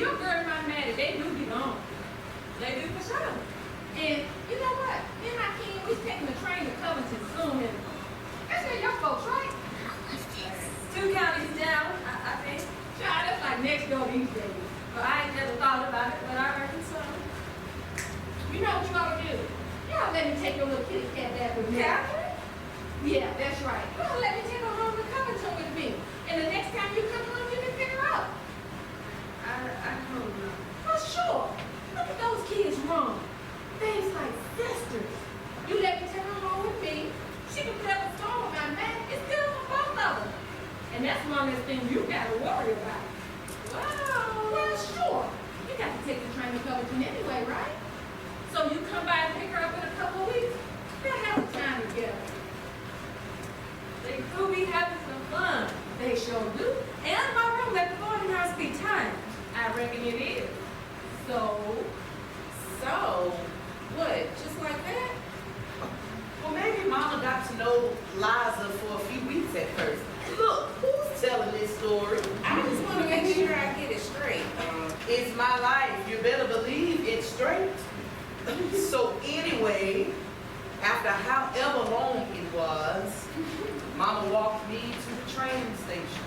Your girl and my Maddie, they do get on. They do for sure. And you know what? Me and my king, we taking the train to Covington soon. And that's where your folks, right? 2 counties down, I think. Child, that's like next door these days. But I ain't never thought about it, but I reckon so. You know what you ought to do? You ought to let me take your little kitty cat back with me. Catherine? Yeah, that's right. You ought to let me take her home to Covington with me. And the next time you come home, you can pick her up. I don't know. For sure. Look at those kids run. Things like sisters. You let me take her home with me. She can play with Storm with my man. It's good for both of them. And that's one of the things you got to worry about. Wow. Well, sure. You got to take the train to Covington anyway, right? So you come by and pick her up in a couple of weeks. They'll have a time together. They could be having some fun. They sure do. And my room at the boarding house be timed. I reckon it is. So, What? Just like that? well, maybe Mama got to know Liza for a few weeks at first. Look, who's telling this story? I just want to make sure I get it straight. It's my life. You better believe it's straight. So anyway, after however long it was, Mama walked me to the train station.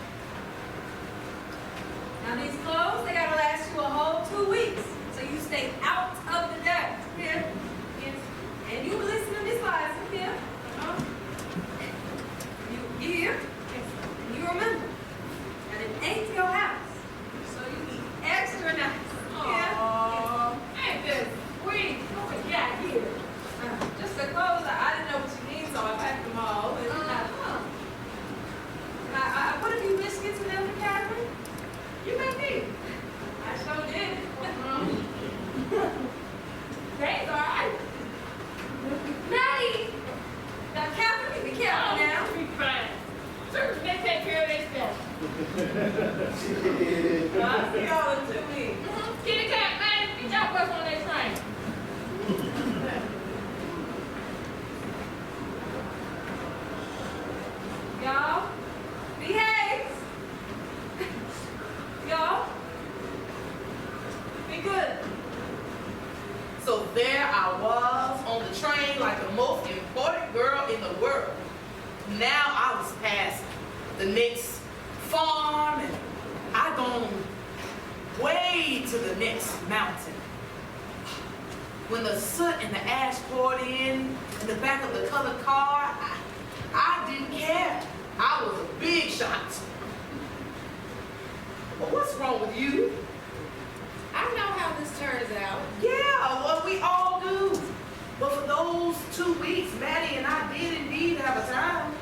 Now these clothes, they gotta last you a whole 2 weeks. So you stay out of the dirt. Here. Yes. And you listen to Miss Liza here. You hear? And you remember. And it ain't your house. So you be extra nice. Yeah. ain't this sweet? What we got here? Just the clothes. I didn't know what you need, so I packed them all. And what have you biscuits and everything, Catherine? You met me. I sure did. Thanks, all right. Maddie! Now, Catherine, be careful now. Be fine. Certainly, they take care of themselves. I'll see y'all in 2 weeks. Kitty cat, man, get your bus on that train. Y'all, behave. Y'all, be good. So there I was on the train like the most important girl in the world. Now I was past the next farm and I gone way to the next mountain. When the soot and the ash poured in the back of the colored car, I didn't care. I was a big shot. But what's wrong with you? I know how this turns out. Yeah, well, we all do. But for those 2 weeks, Maddie and I did indeed have a time.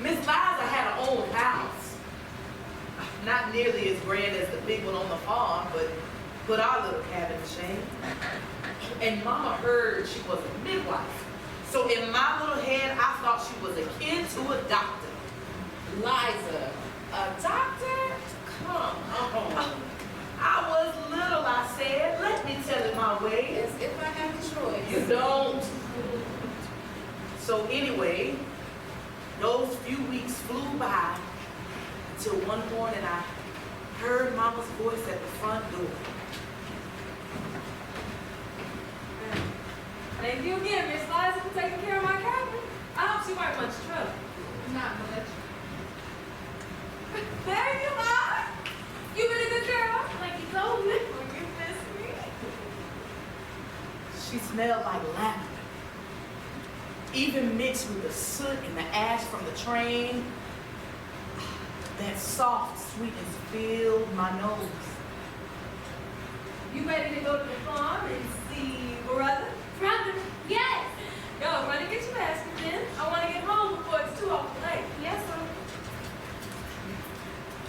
Miss Liza had her own house. Not nearly as grand as the big one on the farm, but put our little cabin to shame. And Mama heard she was a midwife. So in my little head, I thought she was akin to a doctor. Liza, a doctor? Come on. I was little, I said. Let me tell it my way. As if I had a choice. You don't. So anyway, those few weeks flew by until one morning I heard Mama's voice at the front door. Thank you again, Miss Liza, for taking care of my cabin. I hope she weren't much trouble. Not much. There you are. You've been a good girl, like you told me. Oh, you miss me. She smelled like lavender. Even mixed with the soot and the ash from the train, that soft sweetness filled my nose. You ready to go to the farm and see brother? Brother, yes. Go, run and get your basket then. I want to get home before it's too awful late. Yes, sir.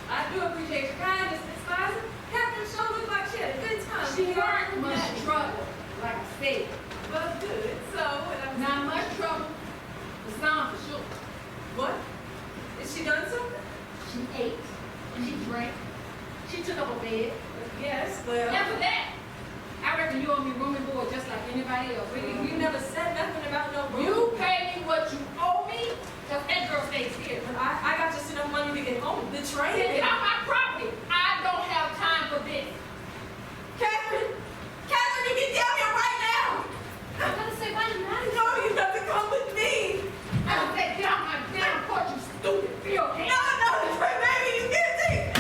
I do appreciate your kindness, Miss Liza. Captain sure looked like she had a good time. She weren't much trouble, like I said. Well, good. So, when I'm Not much trouble. The sound for sure. What? Is she done something? She ate and she drank. She took up a bed. Yes, well. After that, I reckon you owe me room and board just like anybody else. You never said nothing about no room. You pay me what you owe me, because that girl stays here. But I got just enough money to get home. The train. Get off my property. I don't have time for this. Catherine! Catherine, you get down here right now! I'm gonna say bye to Maddie. No, you have to come with me! I said, get off my damn porch, you stupid field hand. No, the train, baby, you can't take it!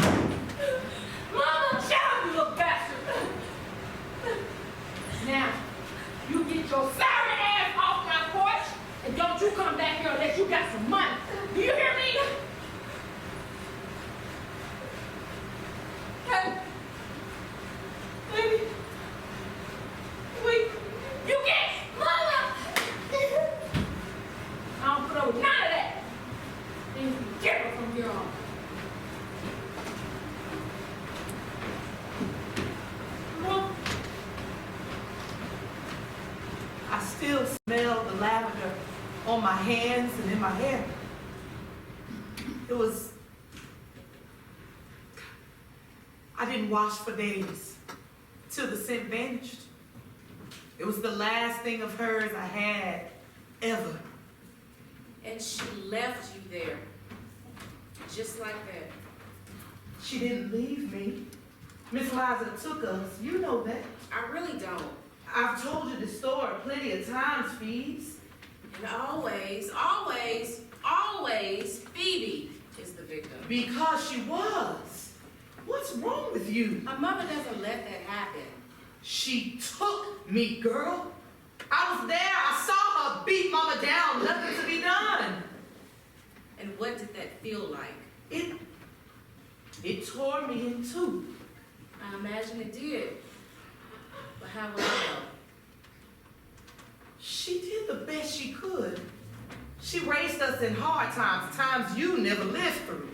Mama, shut up, you little bastard. Now, you get your sorry ass off my porch, and don't you come back here unless you got some money. Do you hear me? Catherine. Baby. Wait. You get, Mama! I don't put up with none of that. Things be different from here on. Mom. I still smell the lavender on my hands and in my hair. I didn't wash for days till the scent vanished. It was the last thing of hers I had ever. And she left you there. Just like that. She didn't leave me. Miss Liza took us. You know that. I really don't. I've told you the story plenty of times, Phoebe. And always, always, always, Phoebe is the victim. Because she was. What's wrong with you? My mother doesn't let that happen. She took me, girl. I was there. I saw her beat Mama down. Nothing to be done. And what did that feel like? It tore me in two. I imagine it did. But how will I know? She did the best she could. She raised us in hard times, times you never lived through.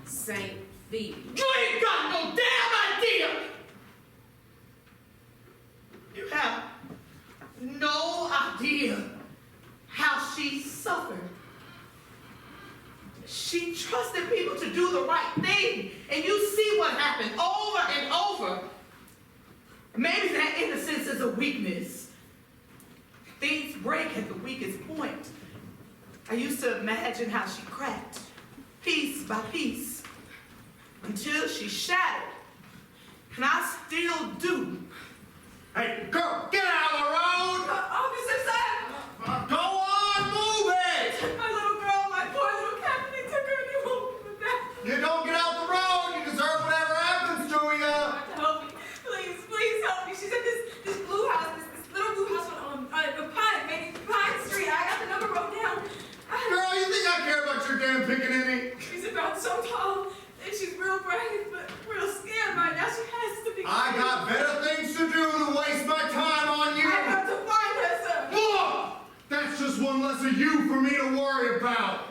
Saint Phoebe. You ain't got no damn idea. You have no idea how she suffered. She trusted people to do the right thing, and you see what happened over and over. Maybe that innocence is a weakness. Things break at the weakest point. I used to imagine how she cracked, piece by piece, until she shattered. And I still do. Hey, girl, get out of the road! Officer, sir! Go on, move it! My little girl, my poor little Catherine, they took her and they won't put her back. You don't get out the road, you deserve whatever happens to you. Help me. Please help me. She's at this blue house, this little blue house on Pine Street. I got the number wrote down. Girl, you think I care about your damn pickaninny? She's about so tall, and she's real brave, but real scared right now. She has to be. I got better things to do than waste my time on you. I got to find her, sir. Look! That's just one less of you for me to worry about.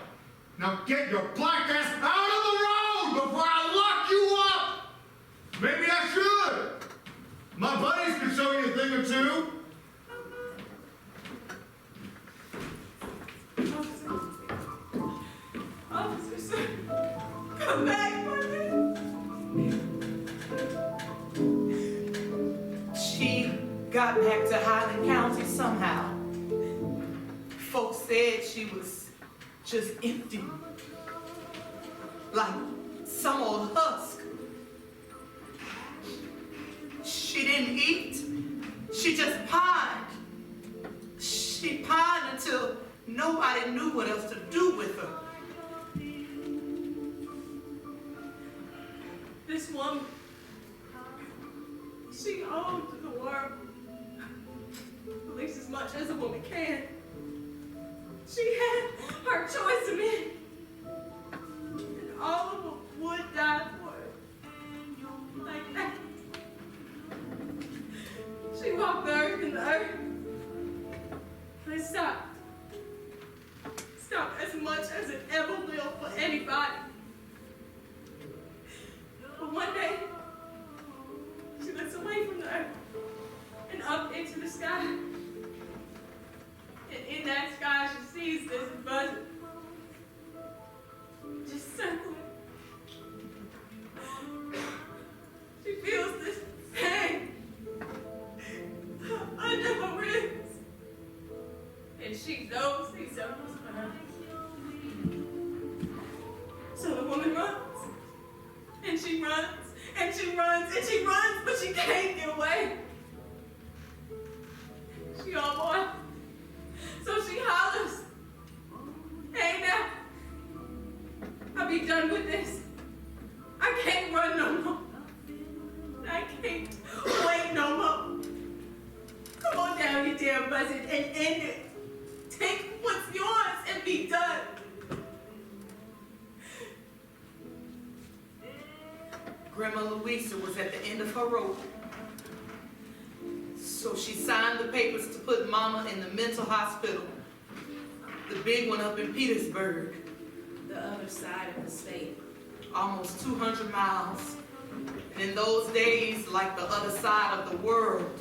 Now get your black ass out of the road before I lock you up! Maybe I should. My buddies could show you a thing or two. Come back for me. She got back to Highland County somehow. Folks said she was just empty. Like some old husk. She didn't eat. She just pined. She pined until nobody knew what else to do with her. This woman, she owed to the world at least as much as a woman can. She had her choice of men, and all of them would die for her. Like that. She walked the earth and the earth. They stopped. Stopped as much as it ever will for anybody. But one day, she looks away from the earth and up into the sky. And in that sky, she sees this buzzard just circling. She feels this pain under her ribs. And she knows he circles for her. So the woman runs. And she runs, and she runs, and she runs, but she can't get away. She all boy. So she hollers, "Hey now, I'll be done with this. I can't run no more. I can't wait no more. Come on down, you damn buzzard, and end it. Take what's yours and be done." Grandma Louisa was at the end of her rope. So she signed the papers to put Mama in the mental hospital. The big one up in Petersburg. The other side of the state. Almost 200 miles. And in those days, like the other side of the world.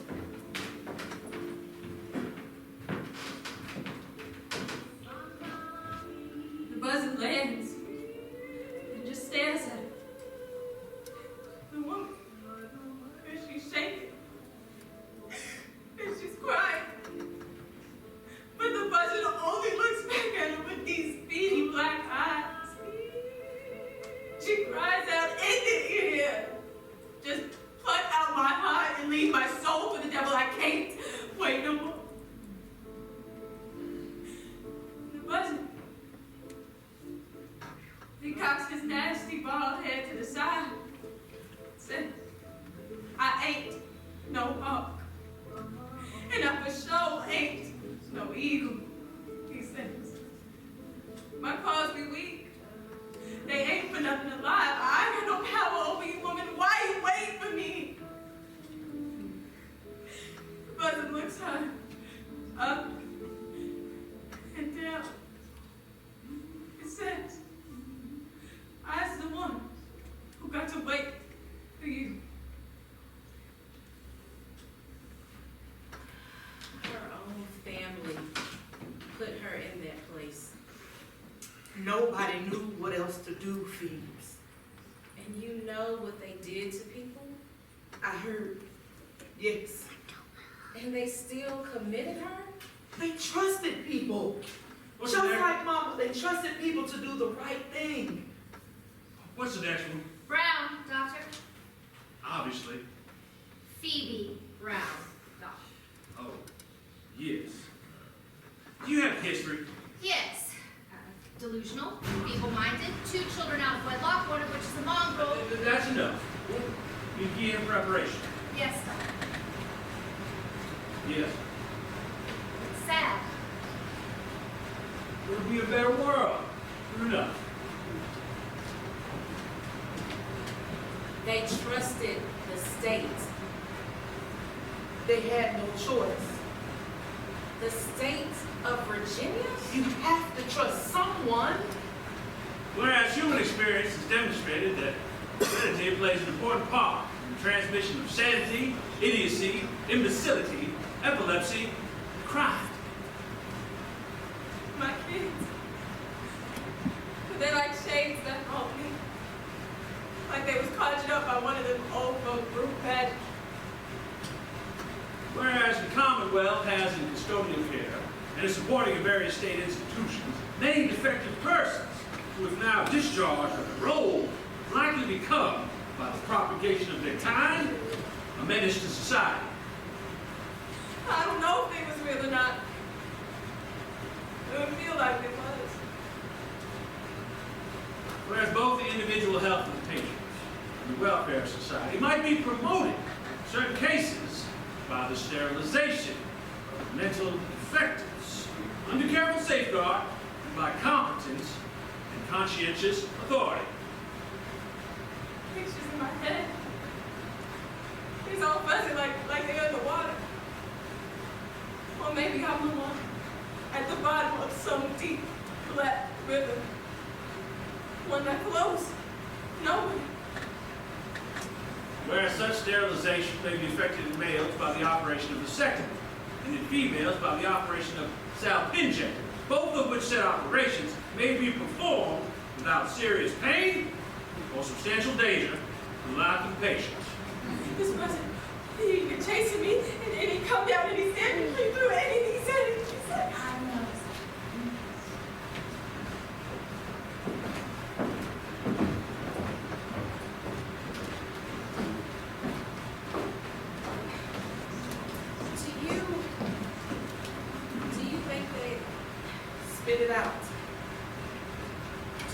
The buzzard lands and just stares at her. The woman, and she's shaking, and she's crying. But the buzzard only looks back at her with these beady black eyes. She cries out, "End it here! Just pluck out my heart and leave my soul for the devil. I can't wait no more." The buzzard, he cocks his nasty bald head to the side. Said, "I ain't no hawk, and I for sure ain't no eagle," he says. "My paws be weak. They ain't for nothing alive. I ain't got no power over you, woman. Why you waiting for me?" The buzzard looks her up and down. He says, "I's the one who got to wait for you." Her own family put her in that place. Nobody knew what else to do, Phoebes. And you know what they did to people? I heard, yes. And they still committed her? They trusted people. What's Just the next? like Mama, they trusted people to do the right thing. What's the next one? Brown, doctor. Obviously. Phoebe Brown, doctor. Oh, yes. Do you have history? Yes. Delusional, feeble-minded, 2 children out of wedlock, one of which is a mongrel. That's enough. Begin preparation. Yes, doctor. Yes. It's sad. It'll be a better world. True enough. They trusted the state. They had no choice. The state of Virginia? You have to trust someone. Whereas human experience has demonstrated that heredity plays an important part in the transmission of sanity, idiocy, imbecility, epilepsy, and crime. My kids, they're like shades that haunt me. like they was conjured up by one of them old folk group pageants. Whereas the Commonwealth has in custodial care and is supporting in various state institutions many defective persons who have now discharged of the role likely become, by the propagation of their kind, a menace to society. I don't know if they was real or not. It would feel like it was. Whereas both the individual health of the patients and the welfare of society might be promoted in certain cases by the sterilization of mental defectives under careful safeguard and by competent and conscientious authority. Pictures in my head. He's all fuzzy like they're in the water. Or maybe I'm the one at the bottom of some deep black river. One that flows nowhere. Whereas such sterilization may be effected in males by the operation of vasectomy, and in females by the operation of salpingectomy, both of which said operations may be performed without serious pain or substantial danger to the life of the patient. This wasn't. He'd been chasing me, and he'd come down and he said, he threw anything he said, and he said, I know. Do you think they Spit it out.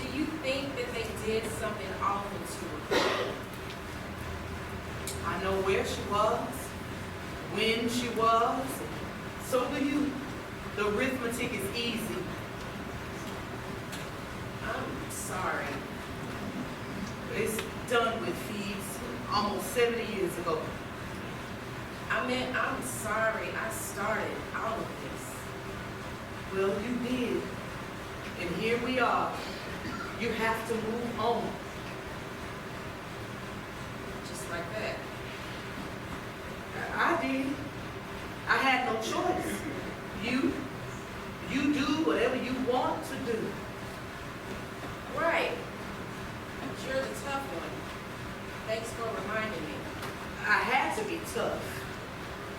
do you think that they did something awful to her? I know where she was, when she was. So do you. The arithmetic is easy. I'm sorry. It's done with, thieves. Almost 70 years ago. I mean, I'm sorry I started all of this. Well, you did. And here we are. You have to move on. Just like that. I did. I had no choice. You do whatever you want to do. Right. But you're the tough one. Thanks for reminding me. I had to be tough.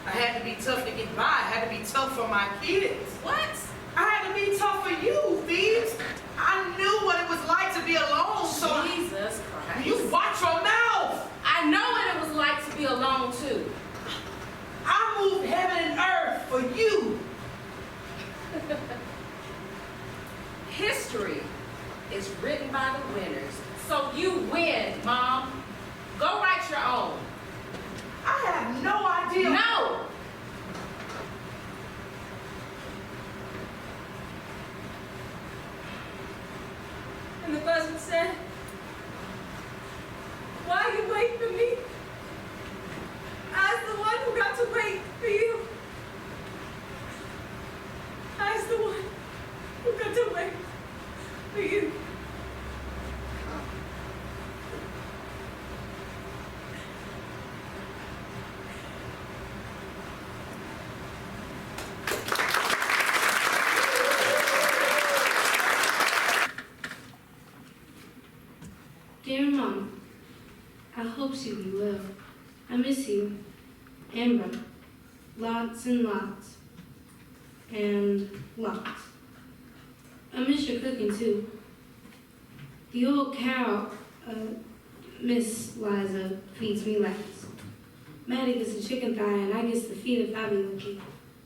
I had to be tough to get by. I had to be tough for my kids. What? I had to be tough for you, thieves. I knew what it was like to be alone, so Jesus Christ. you watch your mouth. I know what it was like to be alone too. I moved heaven and earth for you. History is written by the winners. So you win, Mom. Go write your own. I have no idea. No! And the buzzard said, why are you waiting for me? I was the one who got to wait for you. I was the one who got to wait for you. Dear Mom, I hope she be well. I miss you, Amber, lots and lots, and lots. I miss your cooking too. The old cow, Miss Liza, feeds me last. Maddie gets the chicken thigh and I get the feet if I be lucky.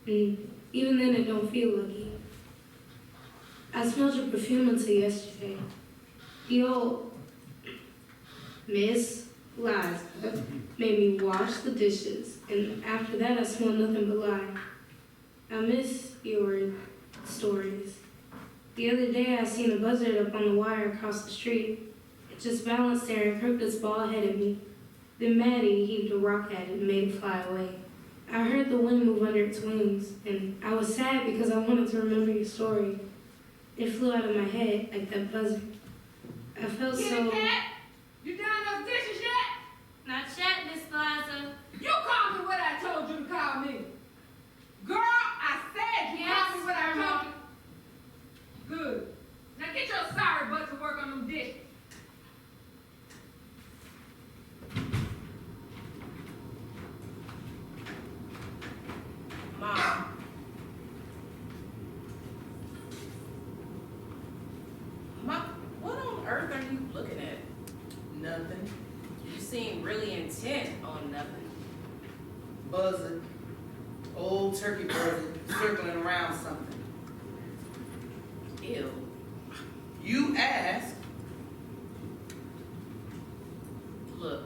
And even then it don't feel lucky. I smelled your perfume until yesterday. The old Miss Liza made me wash the dishes, and after that I smell nothing but lye. I miss your stories. The other day I seen a buzzard up on the wire across the street. It just balanced there and crooked its bald head at me. Then Maddie heaved a rock at it and made it fly away. I heard the wind move under its wings, and I was sad because I wanted to remember your story. It flew out of my head like that buzzard. I felt so... Cat, you done those dishes yet? Not yet, Miss Liza. You called me what I told you to call me. Girl, I said you called me what I told you. Good. Now get your sorry butt to work on them dishes. Nothing. You seem really intent on nothing. Buzzard. Old turkey buzzard circling around something. Ew. You asked. Look,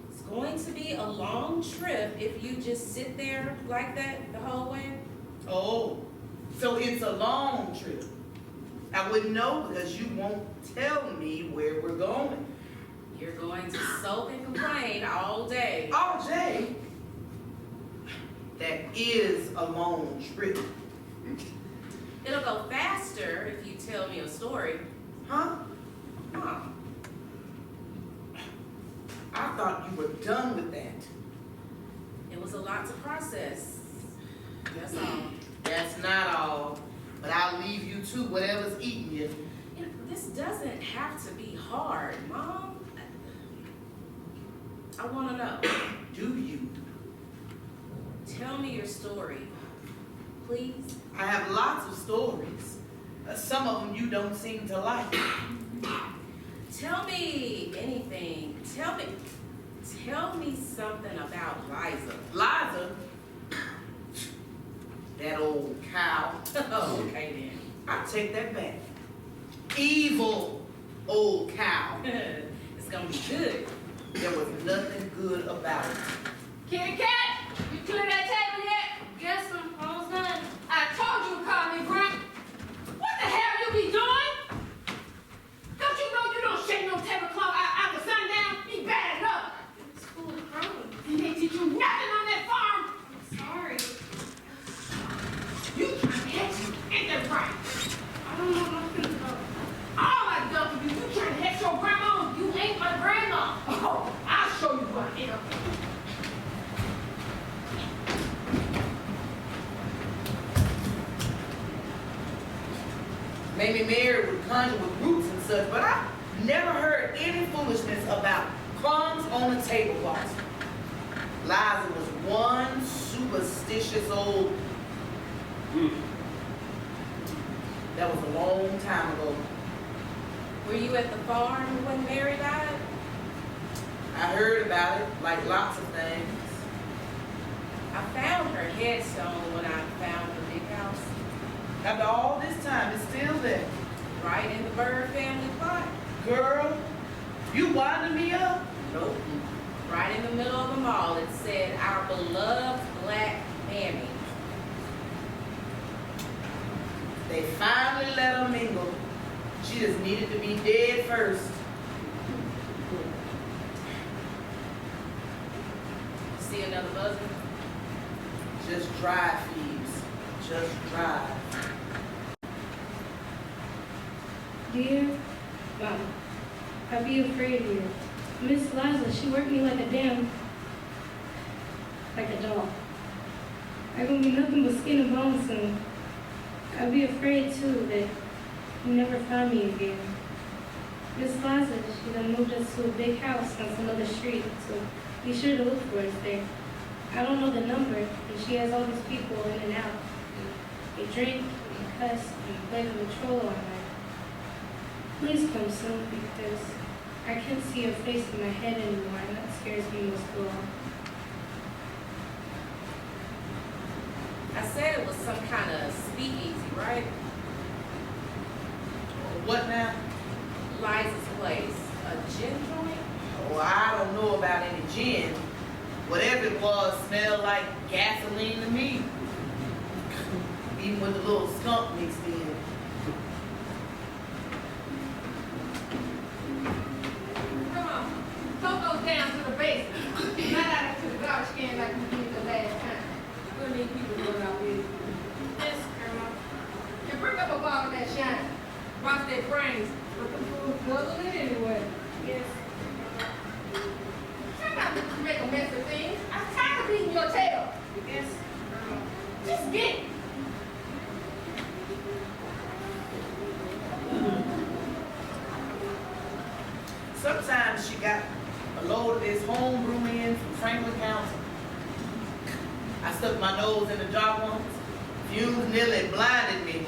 it's going to be a long trip if you just sit there like that the whole way. Oh, so it's a long trip. I wouldn't know because you won't tell me where we're going. You're going to sulk and complain all day. Oh, Jay, that is a long trip. It'll go faster if you tell me a story. Huh? Huh. I thought you were done with that. It was a lot to process. That's all. That's not all. But I'll leave you to whatever's eating you. You know, this doesn't have to be hard, Mom. I want to know. Do you? Tell me your story, please. I have lots of stories. Some of them you don't seem to like. Tell me anything. Tell me something about Liza. Liza, that old cow. Oh, okay then. I take that back. Evil old cow. It's gonna be good. There was nothing good about it. Kitty cat, you clear that table yet? Guess I'm almost done. I told you to call me Grunt. What the hell you be doing? Don't you know you don't shake no tablecloth out the sundown? Be bad enough. It's full of crumbs. He ain't teach you nothing on that farm. I'm sorry. You trying to hex you, ain't that right? I don't know nothing about All I done for you, you trying to hex your grandma. you. Ain't my grandma. Oh, I'll show you who I am. Maybe Mary would conjure with roots and such, but I never heard any foolishness about crumbs on the tablecloth. Liza was one superstitious old. That was a long time ago. Were you at the farm when Mary died? I heard about it, like lots of things. I found her headstone when I found the big house. After all this time, it's still there. Right in the Bird family plot. Girl, you winding me up? Nope. Right in the middle of the mall, it said, "Our beloved black mammy." They finally let her mingle. She just needed to be dead first. See another buzzer? Just drive, Phoebes. Just drive. Dear Mama, I be afraid of you. Miss Liza, she worked me like a dog. I gonna be nothing but skin and bones soon. I be afraid too that you never find me again. Miss Liza, she done moved us to a big house on some other street, so be sure to look for us there. I don't know the number, and she has all these people in and out. They drink and cuss and play the patrol all night. Please come soon because I can't see your face in my head anymore, and that scares me most of all. I said it was some kind of speakeasy, right? What now? Liza's place. A gin joint? Oh, I don't know about any gin. Whatever it was smelled like gasoline to me. Even with a little skunk mixed in. Come on, tote those down to the basement. Not out into the garbage can like we did the last time. We'll need people going out with. Yes, Grandma. And bring up a bottle of that shine. Wash their brains. But the food guzzle it anyway. Yes. Try not to make a mess of things. I'm tired of beating your tail. Yes, Grandma. Just get it. Sometimes she got a load of this homebrew in from Franklin County. I stuck my nose in the jar once. Fumes nearly blinded me.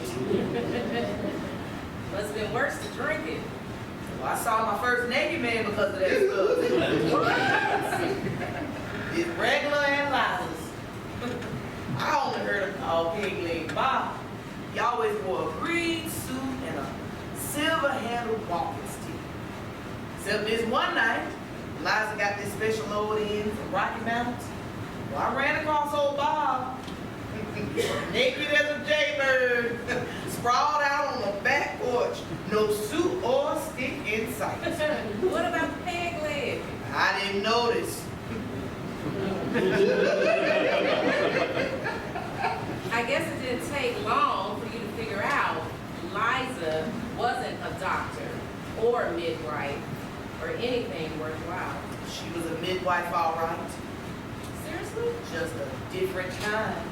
Must have been worse to drink it. Well, I saw my first naked man because of that stuff. It's regular and Liza's. I only heard him called Pig Leg Bob. He always wore a green suit and a silver-handled walking stick. Except this one night, Liza got this special load in from Rocky Mountains. Well, I ran across old Bob, naked as a jaybird, sprawled out on the back porch, no suit or stick in sight. What about the peg leg? I didn't notice. I guess it didn't take long for you to figure out Liza wasn't a doctor or a midwife or anything worthwhile. She was a midwife, all right. Seriously? Just a different kind.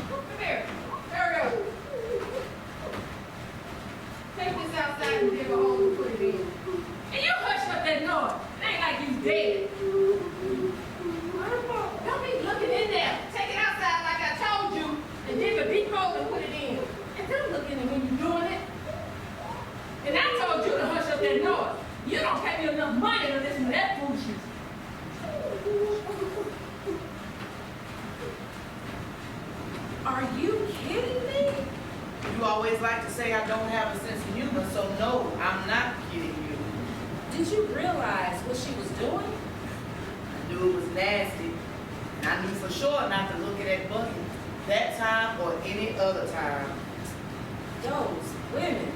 Come here. Hurry up. Take this outside and dig a hole and put it in. And you hush up that noise. It ain't like you dead. Don't be looking in there. Take it outside like I told you and dig a deep hole and put it in. And don't look in it when you're doing it. And I told you to hush up that noise. You don't pay me enough money to listen to that foolishness. Are you kidding me? You always like to say I don't have a sense of humor, so no, I'm not kidding you. Did you realize what she was doing? I knew it was nasty, and I knew for sure not to look at that bucket that time or any other time. Those women,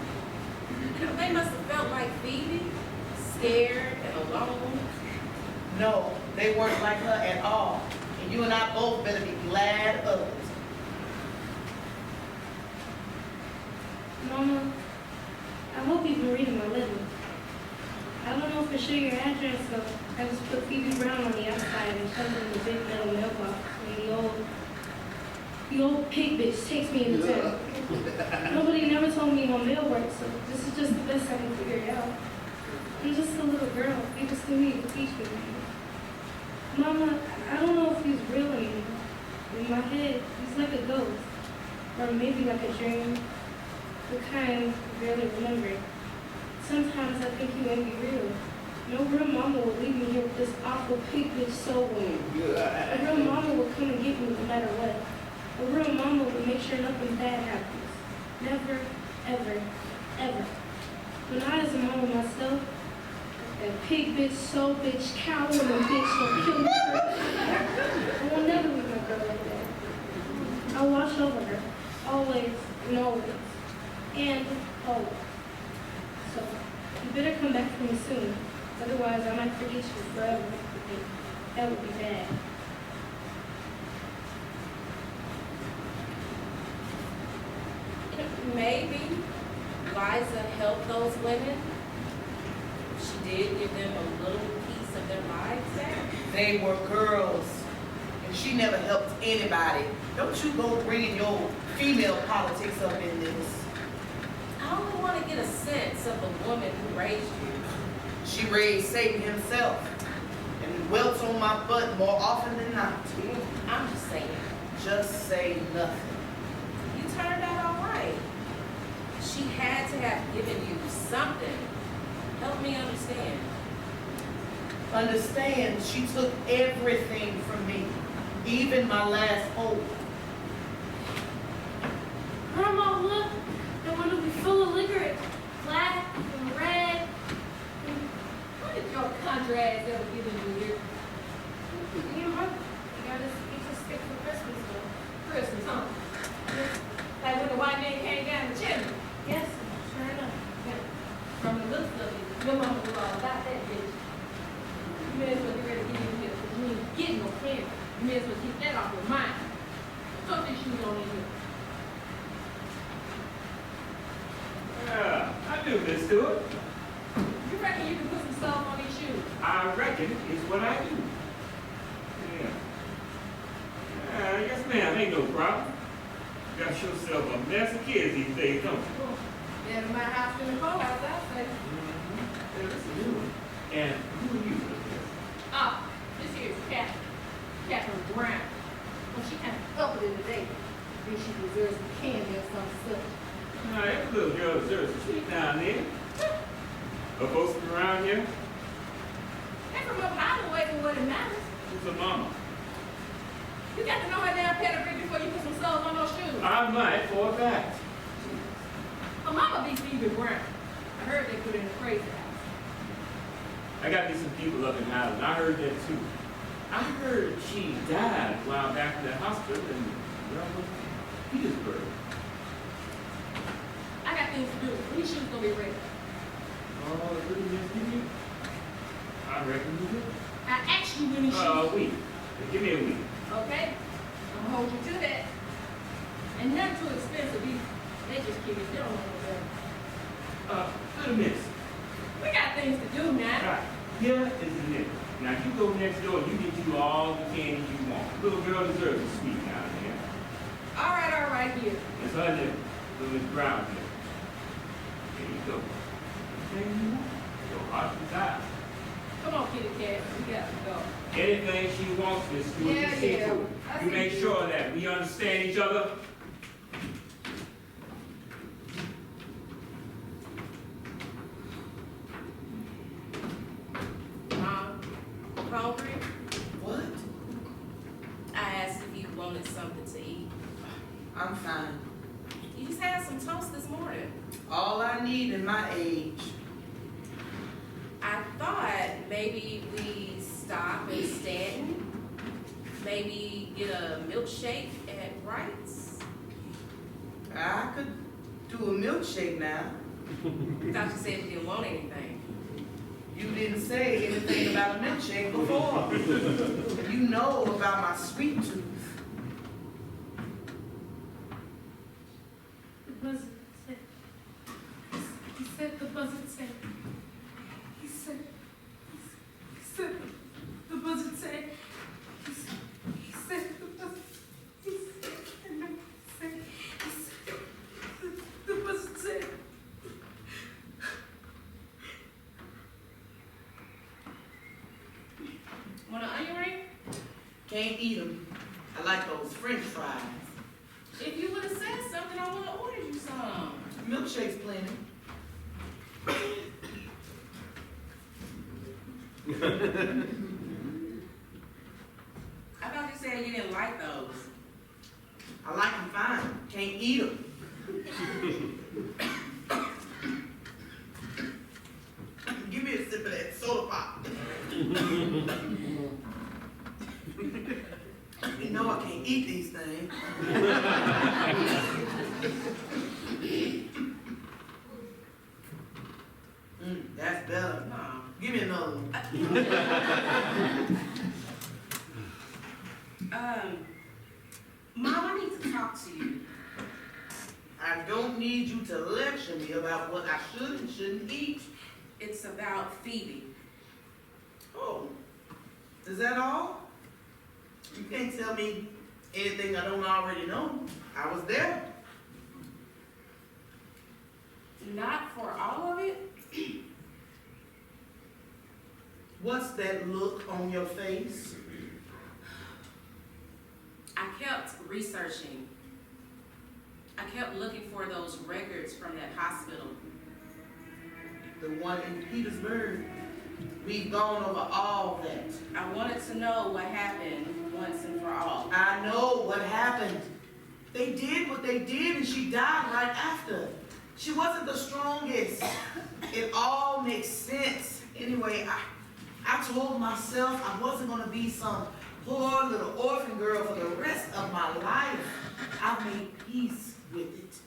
they must have felt like Phoebe, scared and alone. No, they weren't like her at all, and you and I both better be glad of it. Mama, I hope you've been reading my letter. I don't know for sure your address, so I just put Phoebe Brown on the outside and shoved it in the big metal mailbox. And the old pig bitch takes me into town. Nobody never told me no mail work, so this is just the best I can figure it out. I'm just a little girl. You just need to teach me. Mama, I don't know if he's real anymore. In my head, he's like a ghost. Or maybe like a dream. The kind you barely remember. Sometimes I think he may be real. No real mama would leave me here with this awful pig bitch soul wound. A real mama would come and get me no matter what. A real mama would make sure nothing bad happens. Never, ever, ever. When I was a mama myself, that pig bitch, soul bitch, cow woman bitch will kill me first. I will never leave my girl like that. I'll watch over her. Always and always. And always. So, you better come back for me soon. Otherwise, I might forget you forever. That would be bad. Maybe Liza helped those women. She did give them a little piece of their lives back. They were girls, and she never helped anybody. Don't you go bringing your female politics up in this. I only want to get a sense of the woman who raised you. She raised Satan himself, and welts on my butt more often than not. I'm just saying. Just say nothing. You turned out all right. She had to have given you something. Help me understand. Understand, she took everything from me, even my last hope. Grandma, look! That one will be full of liquor. Black and red. What did your contra ass ever give you here? You know, you got us each a stick for Christmas, though. Christmas, huh? Like when the white man came down the chimney. Yes, sure enough. From the looks of it, your mama was all about that bitch. You may as well get ready to get in here because you ain't getting no candy. You may as well keep that off your mind. Throw these shoes on in here. Yeah, I do, Miss Stewart. You reckon you can put some stuff on these shoes? I reckon it's what I do. Yeah. Yes, ma'am, ain't no problem. You got yourself a mess of kids these days, don't you? Better my house than the courthouse, I'd say. Yeah, this is a new one. And who are you? Ah, this here is Catherine Brown. Well, she kind of uppity today. I think she deserves some candy or some such. Now, every little girl girl deserves a treat now and then. Her folks from around here? They're from up highway for what it matters. Who's her mama? You got to know her damn pedigree before you put some soles on those shoes. I might for a fact. Her mama be Phoebe Brown. I heard they put her in the crazy house. I got me some people up in Highland. I heard that too. I heard she died a while back in the hospital in Petersburg. I got things to do. When these shoes gonna be ready? Oh, really, Miss Phoebe? I reckon you do. I asked you when these shoes. A week. Give me a week. Okay? I'm gonna hold you to that. And not too expensive either. They just kidding. They don't know no better. Little miss. We got things to do now. Right. Here is the nigga. Now you go next door and you get you all the candy you want. Little girl deserves a sweet now and then. All right, here. It's her nigga. Little Miss Brown here. There you go. Anything you want. Your heart's desire. Come on, kitty cat. We got to go. Anything she wants, Miss Stewart, you see to it. I You see make you. sure that we understand each other. Mom, hungry? What? I asked if you wanted something to eat. I'm fine. You just had some toast this morning. All I need in my age. I thought maybe we stop in Stanton. Maybe get a milkshake at Wright's. I could do a milkshake now. Thought you said you didn't want anything. You didn't say anything about a milkshake before. You know about my sweet tooth. The buzzard said. He said the buzzard said. He said. He said. The buzzard said. He said the buzzard. He said. And I said. He said. The buzzard said. Want an onion ring? Can't eat them. I like those French fries. If you would have said something, I would have ordered you some. Milkshake's plenty. I thought you said you didn't like those. I like them fine. Can't eat them. Give me a sip of that soda pop. You know I can't eat these things. That's better. No. Give me another one. Mom, I need to talk to you. I don't need you to lecture me about what I should and shouldn't eat. It's about Phoebe. Oh, is that all? You can't tell me anything I don't already know. I was there. Not for all of it. What's that look on your face? I kept researching. I kept looking for those records from that hospital. The one in Petersburg. We've gone over all that. I wanted to know what happened once and for all. I know what happened. They did what they did and she died right after. She wasn't the strongest. It all makes sense. Anyway, I told myself I wasn't going to be some poor little orphan girl for the rest of my life. I made peace with it.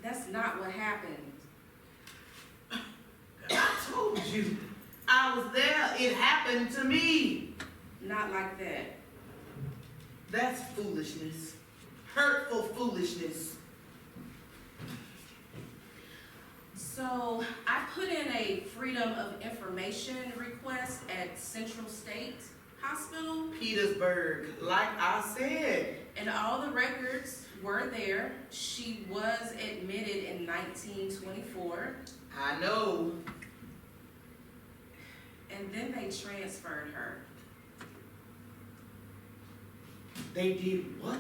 That's not what happened. I told you. I was there. It happened to me. Not like that. That's foolishness. Hurtful foolishness. So I put in a Freedom of Information request at Central State Hospital, Petersburg, like I said. and all the records were there. She was admitted in 1924, I know. and then they transferred her. They did what?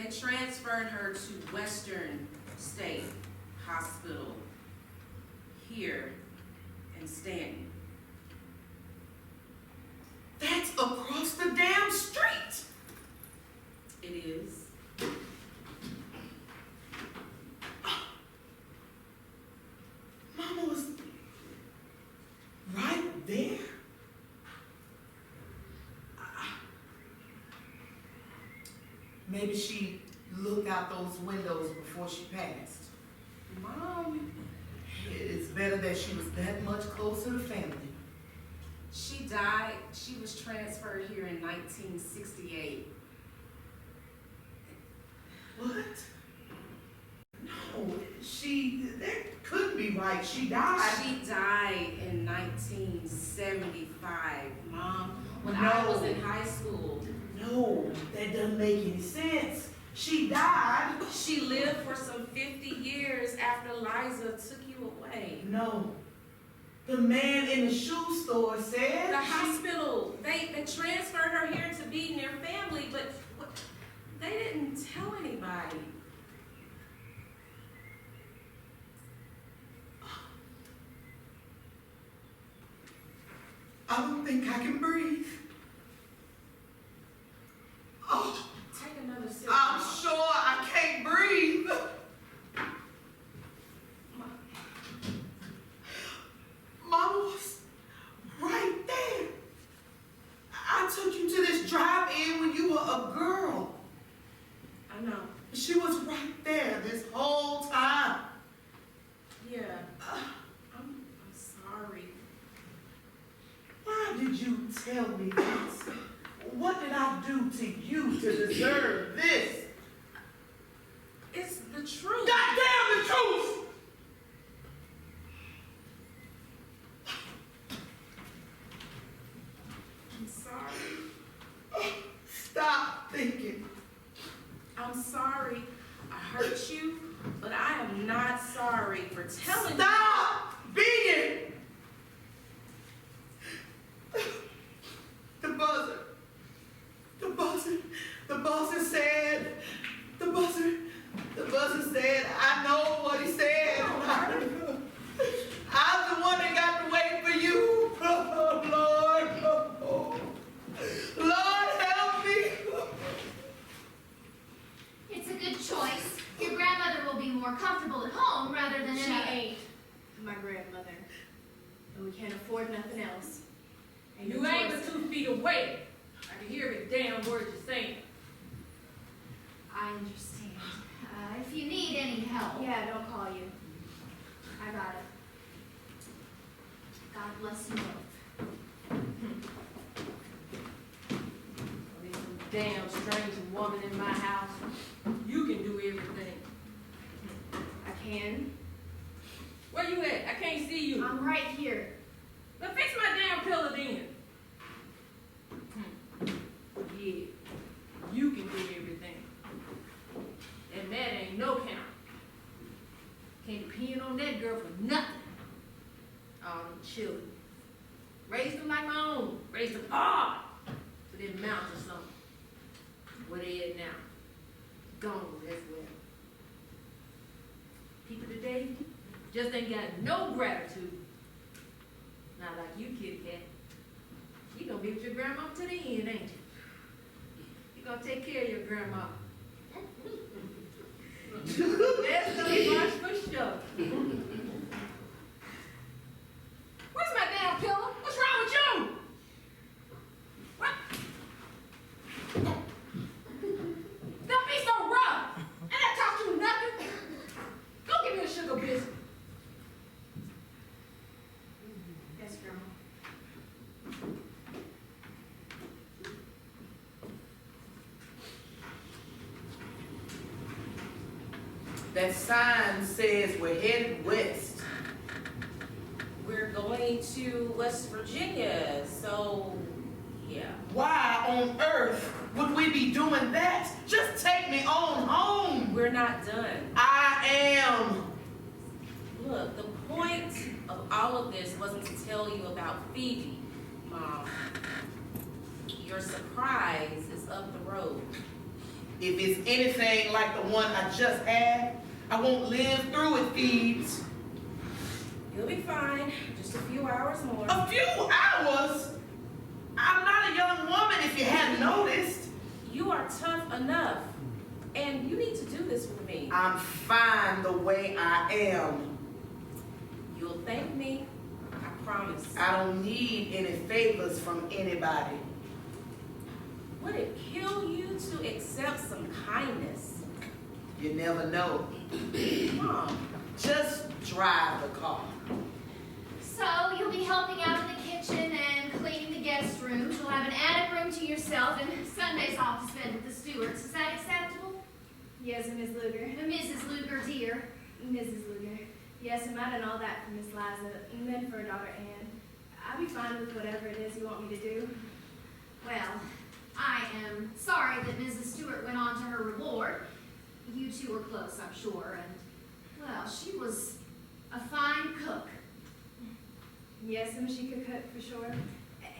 They transferred her to Western State Hospital here in Stanton. That's across the damn street. It is. Mama was right there. Maybe she looked out those windows before she passed. Mom, It's better that she was that much closer to family. she died. She was transferred here in 1968. What? No, that couldn't be right. She died. She died in 1975, Mom, when I No. was in high school. No, that doesn't make any sense. She died. She lived for some 50 years after Liza took you away. No. The man in the shoe store said. The hospital, they transferred her here to be near family, but they didn't tell anybody. I don't think I can breathe. Oh, Take another sip. I'm sure I can't breathe. Mama was right there. I took you to this drive-in when you were a girl. I know. She was right there this whole time. Yeah. I'm sorry. Why did you tell me this? What did I do to you to deserve this? It's the truth. Goddamn the truth! I'm sorry. Stop thinking. I'm sorry I hurt you, but I am not sorry for telling you. Stop being. The buzzer. The buzzer. The buzzer said. The buzzer said. I know what he said. I'm the one that got to wait for you. Oh, Lord. Oh, Lord, help me. It's a good choice. Your grandmother will be more comfortable at home rather than in She a... ain't my grandmother. And we can't afford nothing else. And You ain't but 2 feet away. I can hear every damn word you're saying. I understand. If you need any help... Yeah, don't call you. I got it. God bless you both. There's some damn strange woman in my house. You can do everything. I can. Where you at? I can't see you. I'm right here. Now fix my damn pillow then. Yeah, you can do everything. And that ain't no count. Can't depend on that girl for nothing. All them children. Raised them like my own. Raised them hard. So they mount or something. Where they at now? Gone as well. People today just ain't got no gratitude. Not like you, kitty cat. You gonna be with your grandma to the end, ain't you? You gonna take care of your grandma. That's gonna be much for sure. Where's my damn pillow? What's wrong with you? What? Don't be so rough. And I taught you nothing. Go give me a sugar biscuit. Yes, Grandma. That sign says we're headed west. We're going to West Virginia, so yeah. Why on earth would we be doing that? Just take me on home. We're not done. I am. Look, the point of all of this wasn't to tell you about Phoebe, Mom. Your surprise is up the road. If it's anything like the one I just had, I won't live through it, Phoebes. You'll be fine. Just a few hours more. A few hours? I'm not a young woman if you hadn't noticed. You are tough enough. And you need to do this for me. I'm fine the way I am. You'll thank me. I promise. I don't need any favors from anybody. Would it kill you to accept some kindness? You never know. Mom, Just drive the car. So you'll be helping out in the kitchen and cleaning the guest rooms. You'll have an attic room to yourself and Sundays off to spend with the stewards. Is that acceptable? Yes, Miss Luger. Mrs. Luger, dear. Mrs. Luger. Yes, and I done all that for Miss Liza, and then for her daughter Ann. I'll be fine with whatever it is you want me to do. Well, I am sorry that Mrs. Stewart went on to her reward. You two were close, I'm sure, and, well, she was a fine cook. Yes, and she could cook for sure.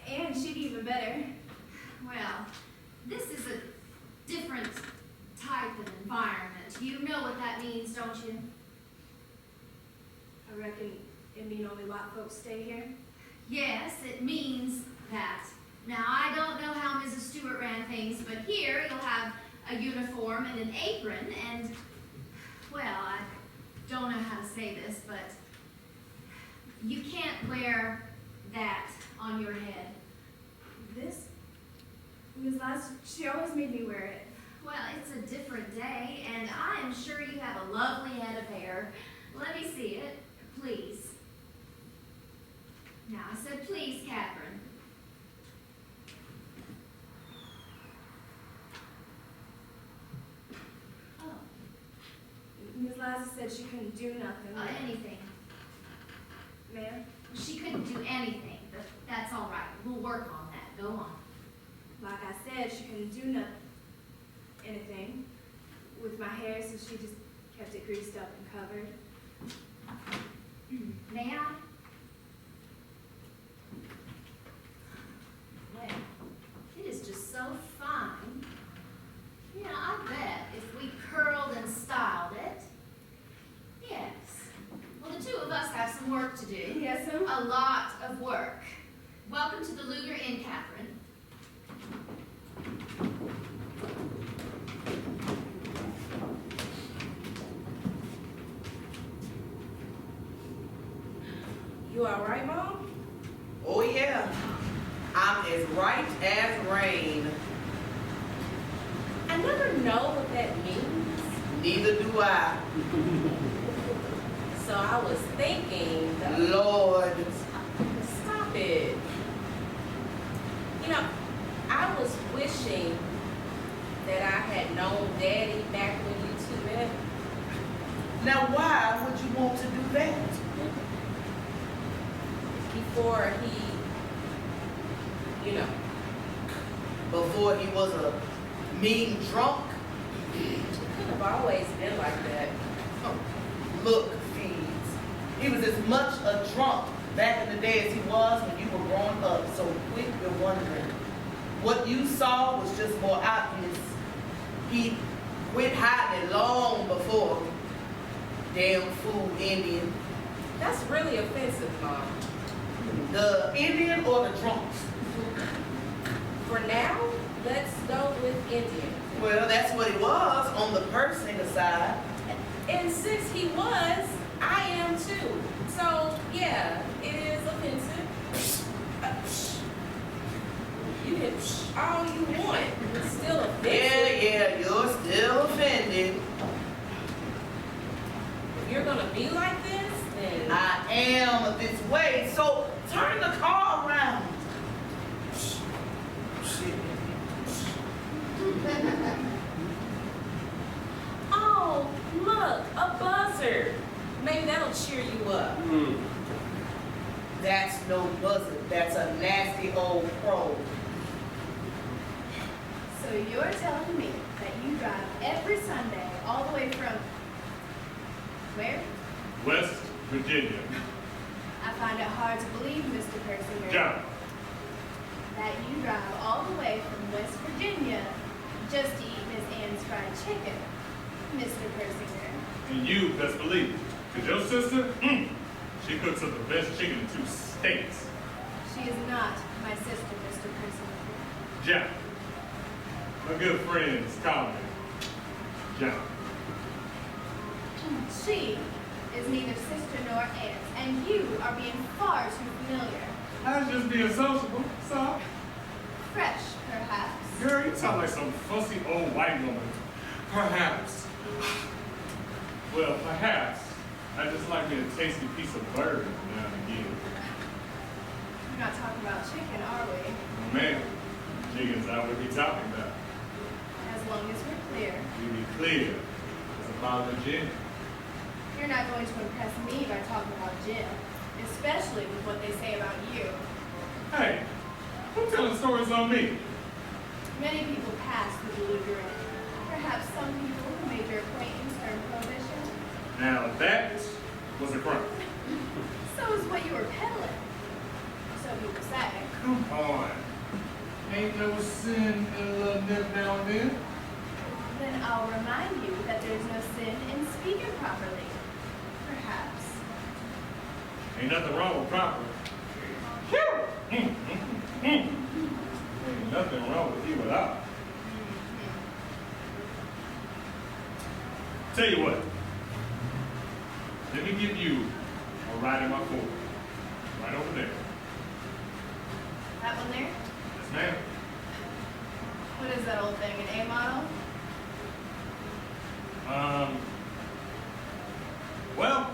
And she'd even better. Well, this is a different type of environment. You know what that means, don't you? I reckon it mean only white folks stay here. Yes, it means that. Now, I don't know how Mrs. Stewart ran things, but here you'll have a uniform and an apron, and, well, I don't know how to say this, but you can't wear that on your head. This? Miss Liza, she always made me wear it. Well, it's a different day, and I am sure you have a lovely head of hair. Let me see it, please. Now, I said please, Catherine. Oh, Miss Liza said she couldn't do nothing. anything. Ma'am? She couldn't do anything, but that's all right. We'll work on that. Go on. Like I said, she couldn't do nothing. Anything with my hair, so she just kept it greased up and covered. May I? Well, it is just so fine. Yeah, I bet if we curled and styled it. Yes. Well, the two of us have some work to do. Yes, ma'am. A lot of work. Welcome to the Luger Inn, Catherine. you all right, Mom? Oh yeah, I'm as right as rain. I never know what that means. Neither do I. So I was thinking that... Lord. Stop it. You know, I was wishing that I had known Daddy back when you two met. Now why would you want to do that? Before he, you know. Before he was a mean drunk? He could have always been like that. Oh, look, Phoebes. He was as much a drunk back in the day as he was when you were growing up, so quit your wondering. What you saw was just more obvious. He quit hiding it long before. Damn fool Indian. That's really offensive, Mom. The Indian or the drunks? For now, let's go with Indian. Well, that's what he was on the purse-singer side. And since he was, I am too. So, yeah, it is offensive. You can all you want. It's still offensive. Yeah, you're still offended. If you're gonna be like this, then I am this way, so turn the car around. Oh, look, a buzzard. Maybe that'll cheer you up. That's no buzzard. That's a nasty old crow. So you're telling me that you drive every Sunday all the way from where? West Virginia. I find it hard to believe, Mr. Persinger, John. that you drive all the way from West Virginia just to eat Miss Ann's fried chicken, Mr. Persinger. And you best believe it. Because your sister, she cooks up the best chicken in 2 states. She is not my sister, Mr. Persinger. Jack. My good friends call me Jack. She is neither sister nor aunt, and you are being far too familiar. I was just being sociable, so. Fresh, perhaps. Girl, you sound like some fussy old white woman. Perhaps. Well, perhaps. I just like me a tasty piece of bird now and again. We're not talking about chicken, are we? Oh, man, chicken's not what we're talking about. As long as we're clear. We be clear. It's about the gin. You're not going to impress me by talking about Jim, especially with what they say about you. Hey, who's telling stories on me? Many people pass through the lagoon. Perhaps some people who made your acquaintance during Prohibition. Now that was a crime. So is what you were peddling. So people say. Come on. Ain't no sin in a little nip now and then. Then I'll remind you that there's no sin in speaking properly. Perhaps. Ain't nothing wrong with proper. Ain't nothing wrong with you at all. Tell you what. Let me give you a ride in my Ford. Right over there. That one there? Yes, ma'am. What is that old thing, an A model? Well,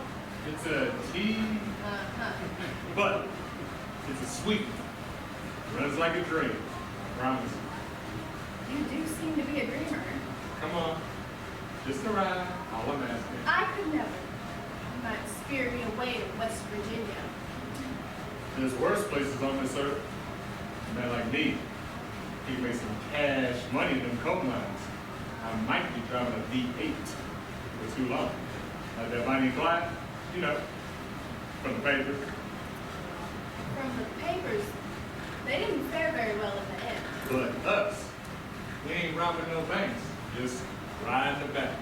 it's a T, but it's a sweet one. Runs like a dream. I promise you. You do seem to be a dreamer. Come on. Just a ride. All I'm asking. I could never. You might spirit me away to West Virginia. There's worse places on this earth. A man like me, he can make some cash money in them coal mines. I might be driving a V8 for too long. Like that Bonnie and Clyde, you know, from the papers. From the papers, they didn't fare very well in the end. But us, we ain't robbing no banks, just riding the back.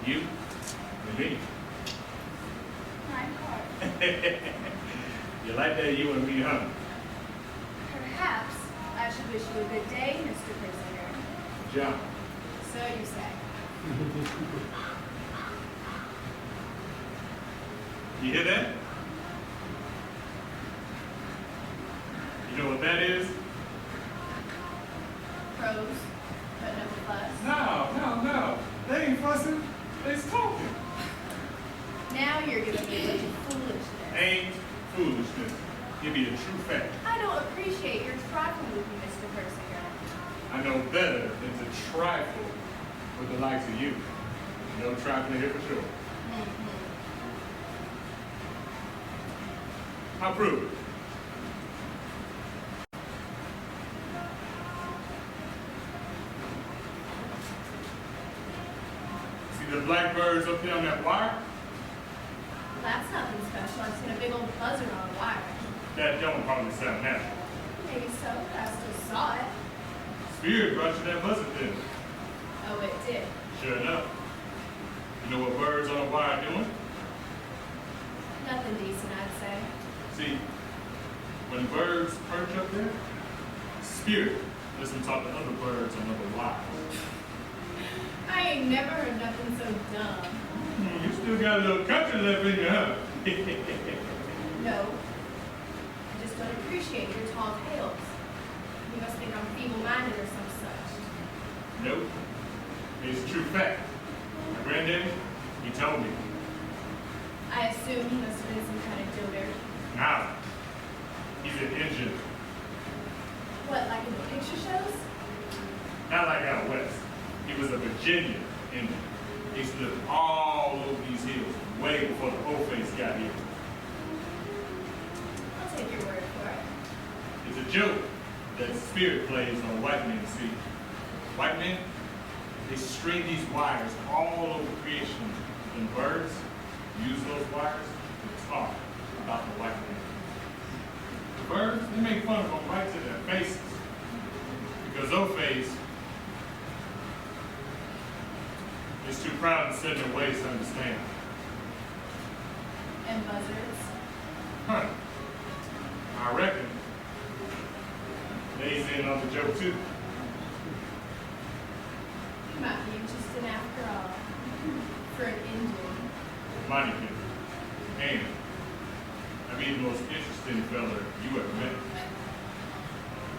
You and me. My heart. You like that, you and me, huh? Perhaps I should wish you a good day, Mr. Persinger. John. So you say. You hear that? You know what that is? Pros, putting up a fuss. No. They ain't fussing. They's talking. Now you're giving me a bunch of foolishness. Ain't foolishness. Give me a true fact. I don't appreciate your trifling with me, Mr. Persinger. I know better than to trifle with the likes of you. No trifling here for sure. I prove it. See the blackbirds up there on that wire? That's nothing special. I've seen a big old buzzard on a wire. That don't probably sound natural. Maybe so, but I still saw it. Spirit brought you that buzzard then. Oh, it did. Sure enough. You know what birds on a wire are doing? Nothing decent, I'd say. See, when birds perch up there, spirit lets them talk to other birds on other wires. I ain't never heard nothing so dumb. You still got a little country left in you, huh? No. I just don't appreciate your tall tales. You must think I'm feeble-minded or some such. Nope. It's a true fact. My granddaddy, he told me. I assume he must have been some kind of doter. Nah. He's an engine. What, like in the picture shows? Not like out west. He was a Virginia Indian. He lived all over these hills way before the whole face got here. I'll take your word for it. It's a joke that spirit plays on white men, see. White men, they string these wires all over creation, and birds use those wires to talk about the white man. The birds, they make fun of them right to their faces. Because those faces, Just too proud and set in their ways to understand. And buzzards. Huh. I reckon they's in on the joke too. You might be interested after all. For an Indian. Mighty can. And I mean the most interesting fella you ever met.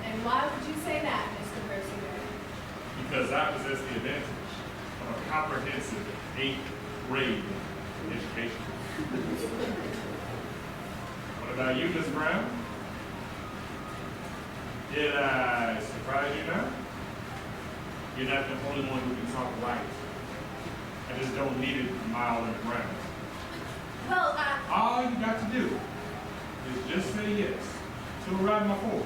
And why would you say that, Mr. Percival? Because I possess the advantage of a comprehensive 8th grade education. What about you, Miss Brown? Did I surprise you now? You're not the only one who can talk right. I just don't need it a mile underground. Well, All you got to do is just say yes to a ride in my Ford.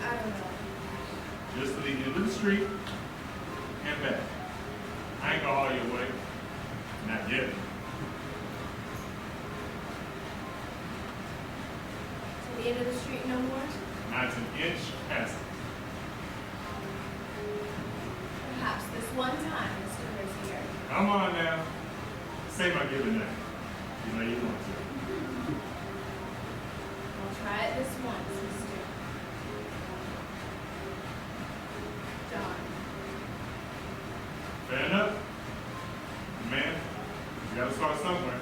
I don't know. Just to the end of the street and back. I ain't gonna haul you away. Not yet. To the end of the street no more? Not an inch past it. Perhaps this one time, Mr. Percival. Come on now. Say my given name. You know you want to. I'll try it this once, Mr. John. Fair enough. Man, you gotta start somewhere.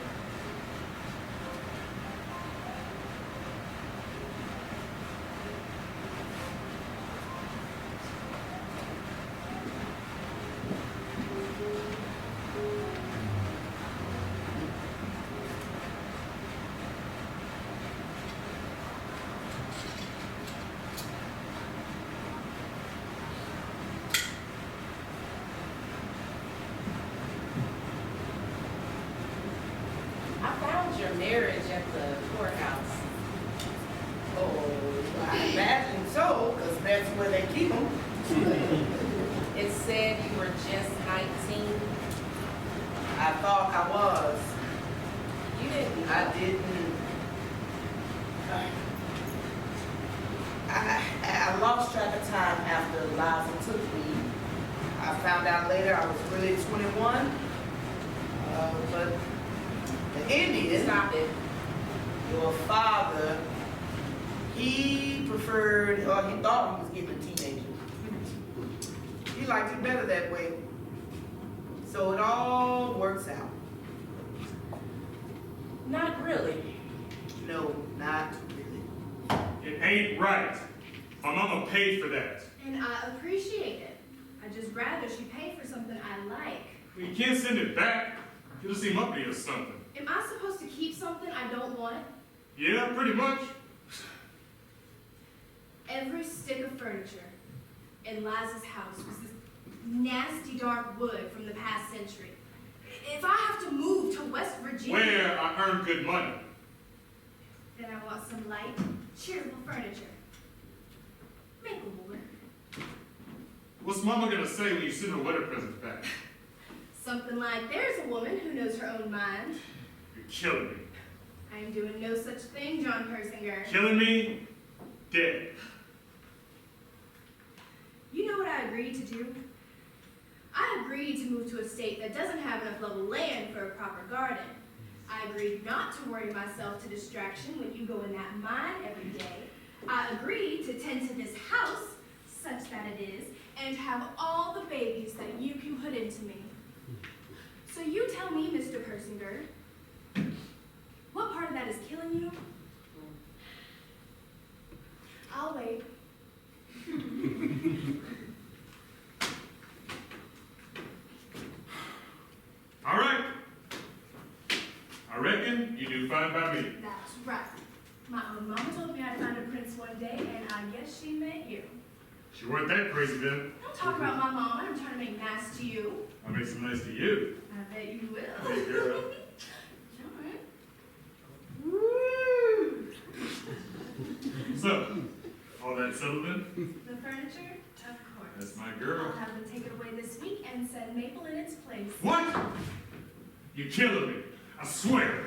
I found your marriage at the courthouse. Oh, I imagine so, because that's where they keep them. It said you were just 19. I thought I was. You didn't. I didn't. I lost track of time after Liza took me. I found out later I was really 21. But the Indian, Stop it. your father, he preferred, or he thought he was getting a teenager. He liked it better that way. So it all works out. Not really. No, not really. It ain't right. My mama paid for that. And I appreciate it. I'd just rather she pay for something I like. You can't send it back. It'll seem uppity or something. Am I supposed to keep something I don't want? Yeah, pretty much. Every stick of furniture in Liza's house was this nasty dark wood from the past century. If I have to move to West Virginia, Where I earn good money. then I want some light, cheerful furniture. Makeable. What's mama gonna say when you send her wedding presents back? Something like, there's a woman who knows her own mind. You're killing me. I am doing no such thing, John Persinger. Killing me? Dead. You know what I agreed to do? I agreed to move to a state that doesn't have enough level land for a proper garden. I agreed not to worry myself to distraction when you go in that mine every day. I agreed to tend to this house, such that it is, and have all the babies that you can put into me. So you tell me, Mr. Persinger, what part of that is killing you? I'll wait. All right. I reckon you do fine by me. That's right. My own mama told me I'd find a prince one day, and I guess she meant you. She weren't that crazy then. Don't talk about my mama. I'm trying to make nice to you. I'll make some nice to you. I bet you will. Hey, girl. Alright. What's up? All that settled in? The furniture? Of course. That's my girl. I'll have them take it away this week and set Maple in its place. What? You're killing me. I swear.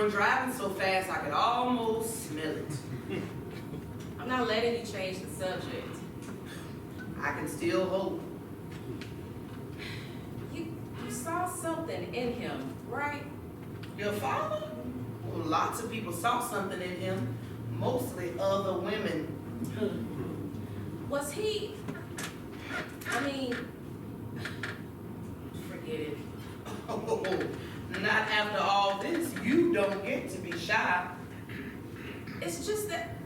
were driving so fast I could almost smell it. I'm not letting you change the subject. I can still hope. You saw something in him, right? Your father? Well, lots of people saw something in him. Mostly other women. Was he... I mean... Forget it. Oh, not after all this. You don't get to be shy. It's just that...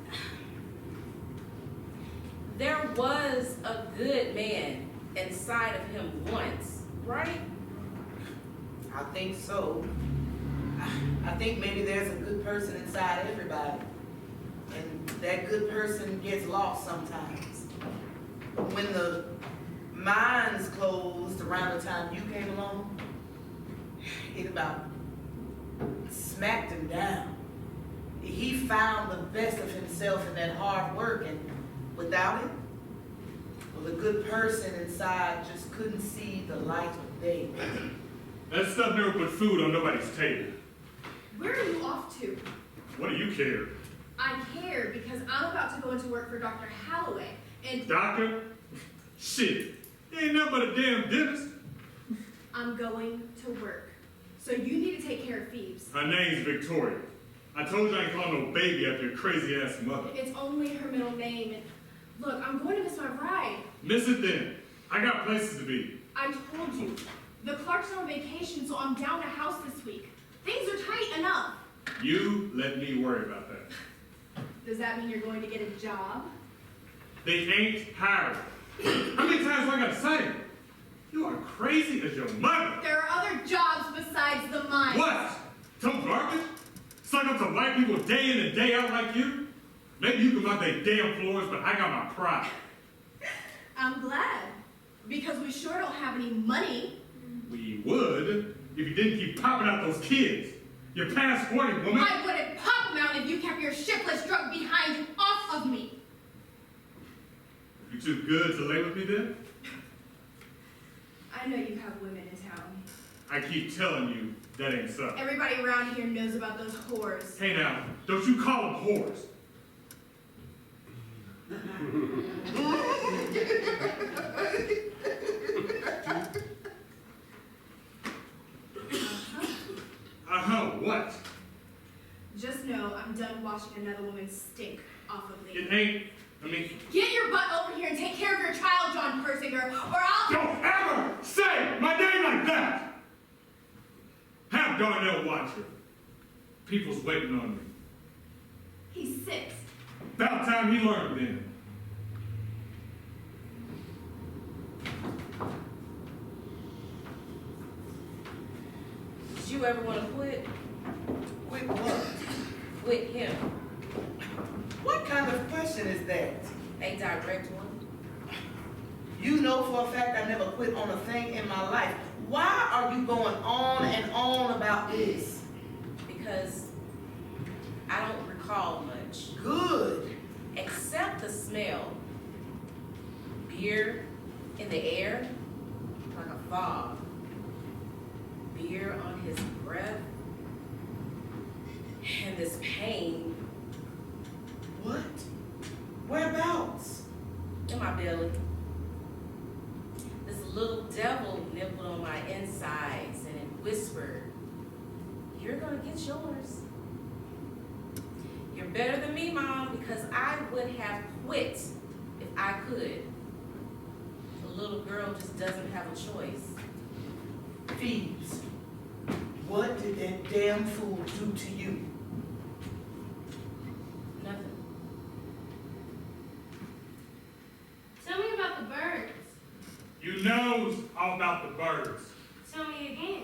There was a good man inside of him once, right? I think so. I think maybe there's a good person inside everybody. And that good person gets lost sometimes. When the mines closed around the time you came along, it about smacked him down. He found the best of himself in that hard work, and without it, well, the good person inside just couldn't see the light of day. That stuff never put food on nobody's table. Where are you off to? What do you care? I care because I'm about to go into work for Dr. Holloway, and Doctor? Shit. He ain't nothing but a damn dentist. I'm going to work. So you need to take care of Phoebes. Her name's Victoria. I told you I ain't call no baby after your crazy-ass mother. It's only her middle name, and look, I'm going to miss my ride. Miss it then. I got places to be. I told you. The Clarks are on vacation, so I'm down a house this week. Things are tight enough. You let me worry about that. Does that mean you're going to get a job? They ain't hiring. How many times do I gotta say it? You are crazy as your mother. There are other jobs besides the mine. What? Some garbage? Suck up to white people day in and day out like you? Maybe you can mop their damn floors, but I got my pride. I'm glad. Because we sure don't have any money. We would if you didn't keep popping out those kids. You're past 40, woman. I wouldn't pop them out if you kept your shiftless drunk behind you off of me. You too good to lay with me then? I know you have women in town. I keep telling you that ain't so. Everybody around here knows about those whores. Hey now, don't you call them whores. What? Just know I'm done watching another woman stink off of me. It ain't, Get your butt over here and take care of your child, John Persinger, or I'll... Don't ever say my name like that! Have Darnell watch her. People's waiting on me. He's 6. About time he learned then. Did you ever want to quit? Quit what? Quit him. What kind of question is that? A direct one. You know for a fact I never quit on a thing in my life. Why are you going on and on about this? Because I don't recall much. Good. Except the smell. Beer in the air, like a fog. Beer on his breath. And this pain. What? Whereabouts? In my belly. This little devil nibbled on my insides and it whispered, "You're gonna get yours. You're better than me, Mom, because I would have quit if I could. The little girl just doesn't have a choice." Phoebes, what did that damn fool do to you? Nothing. Tell me about the birds. You knows all about the birds. Tell me again.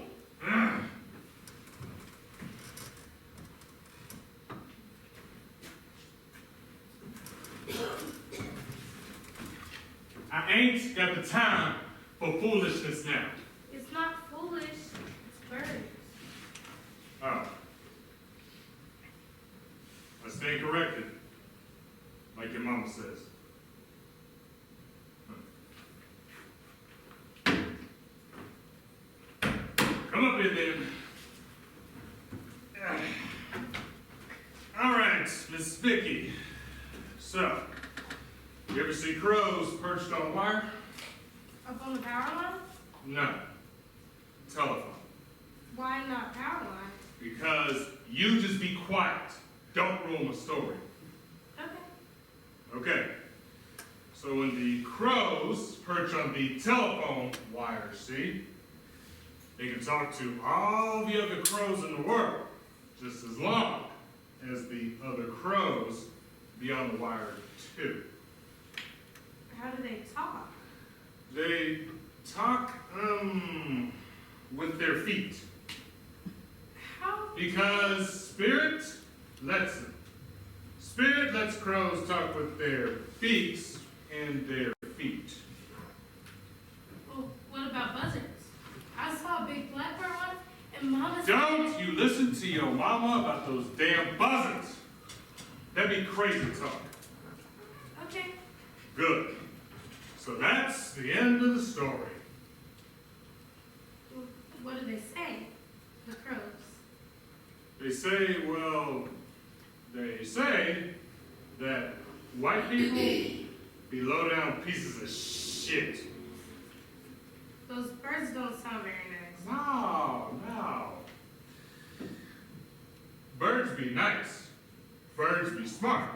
I ain't got the time for foolishness now. It's not foolish, it's birds. Oh. I stand corrected, like your mama says. Come up here, then. spicky. So, you ever see crows perched on a wire? Up on the power line? No. Telephone. Why not power line? Because you just be quiet. Don't ruin my story. Okay. Okay. So when the crows perch on the telephone wire, see, they can talk to all the other crows in the world, just as long as the other crows be on the wire too. How do they talk? They talk, with their feet. How? Because spirit lets them. Spirit lets crows talk with their beaks and their feet. Well, what about buzzards? I saw a big blackbird once, and Mama said... Don't you listen to your mama about those damn buzzards. That'd be crazy talk. Okay. Good. So that's the end of the story. Well, what do they say, the crows? They say that white people be low down pieces of shit. Those birds don't sound very nice. No. Birds be nice. Birds be smart.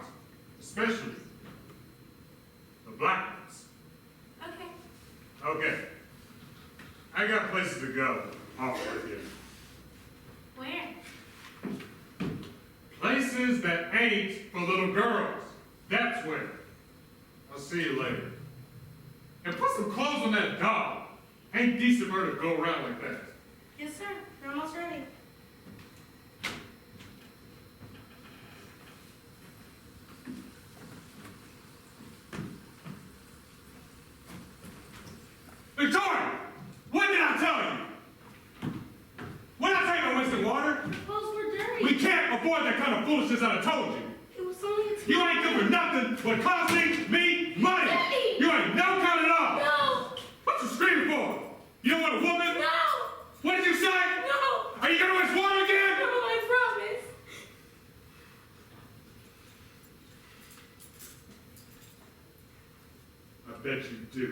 Especially the black ones. Okay. Okay. I got places to go. Off with you. Where? Places that ain't for little girls. That's where. I'll see you later. And put some clothes on that dog. Ain't decent for her to go around like that. Yes, sir. We're almost ready. Victoria! What did I tell you? What did I tell you about wasting water? The clothes were dirty. We can't afford that kind of foolishness that I told you. It was only a You ain't good for nothing but costing me money. Daddy! You ain't no kind at all. No! What you screaming for? You don't want a woman? No! What did you say? No! Are you gonna waste water again? No, I promise. I bet you do.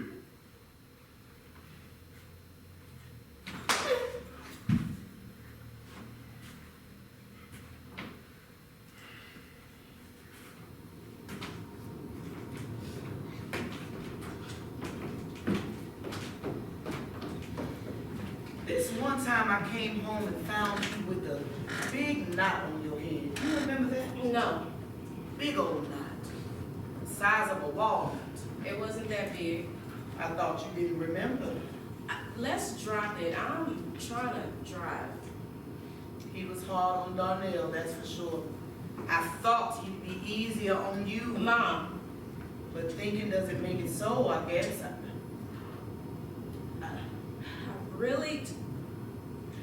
This one time I came home and found you with a big knot on your head. You remember that? No, Big old knot. The size of a walnut. it wasn't that big. I thought you didn't remember. Let's drop it. I'm trying to drive. He was hard on Darnell, that's for sure. I thought he'd be easier on you. Mom, But thinking doesn't make it so, I guess.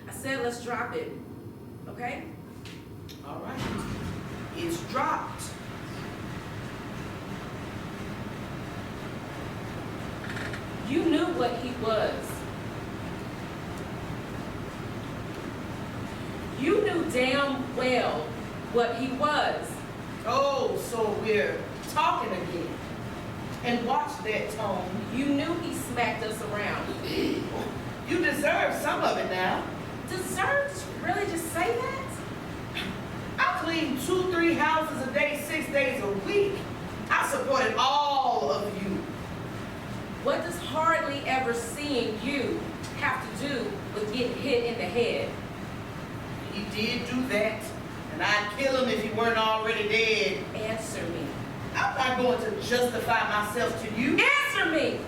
I said let's drop it. Okay? All right. It's dropped. You knew what he was. You knew damn well what he was. Oh, so we're talking again. And watch that tone. You knew he smacked us around. You deserve some of it now. Deserved? Really just say that? I cleaned 2-3 houses a day, 6 days a week. I supported all of you. What does hardly ever seeing you have to do with getting hit in the head? He did do that, and I'd kill him if he weren't already dead. Answer me. I'm not going to justify myself to you. Answer me!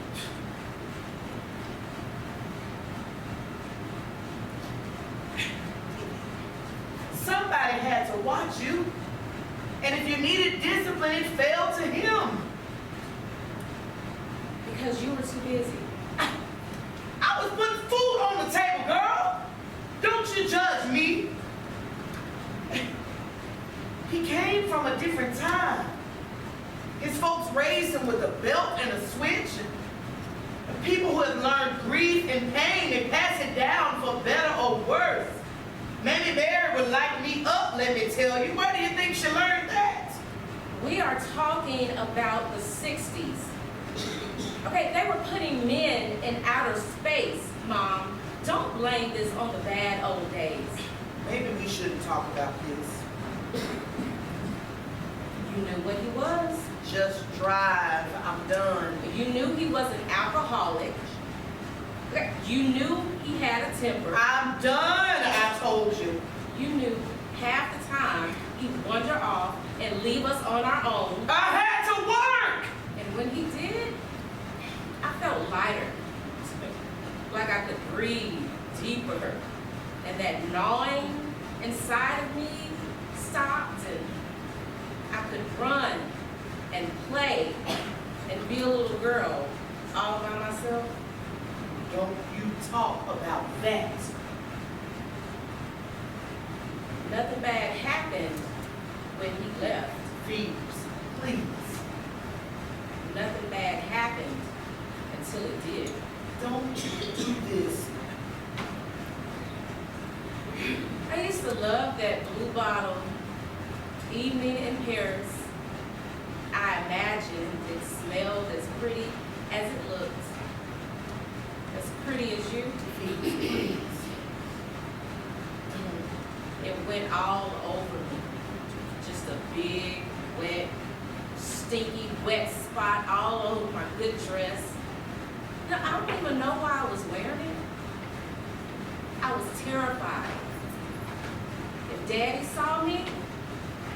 Somebody had to watch you. And if you needed discipline, it fell to him. Because you were too busy. I was putting food on the table, girl. Don't you judge me. He came from a different time. His folks raised him with a belt and a switch. And people who have learned grief and pain and pass it down for better or worse. Mammy Mary would light me up, let me tell you. Where do you think she learned that? We are talking about the 60s. Okay, they were putting men in outer space, Mom. Don't blame this on the bad old days. Maybe we shouldn't talk about this. You knew what he was. Just drive. I'm done. You knew he was an alcoholic. You knew he had a temper. I'm done, I told you. You knew half the time he'd wander off and leave us on our own. I had to work! And when he did, I felt lighter. Like I could breathe deeper. And that gnawing inside of me stopped, and I could run and play and be a little girl all by myself. Don't you talk about that. Nothing bad happened when he left. Phoebe, please. Nothing bad happened until it did. Don't do this. I used to love that blue bottle evening in Paris. I imagined it smelled as pretty as it looked. As pretty as you. It went all over me. Just a big, wet, stinky, wet spot all over my good dress. Now, I don't even know why I was wearing it. I was terrified. If Daddy saw me,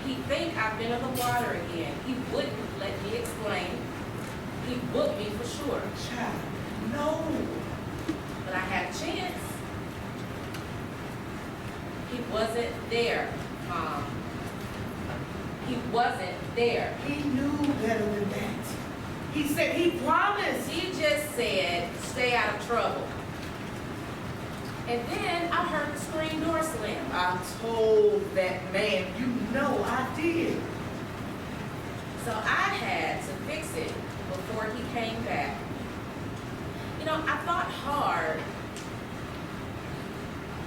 he'd think I'd been in the water again. He wouldn't let me explain. He booked me for sure. Child, no. But I had a chance. He wasn't there, Mom. He wasn't there. He knew better than that. He said he promised. He just said, stay out of trouble. And then I heard the screen door slam. I told that man, you know I did. So I had to fix it before he came back. You know, I thought hard.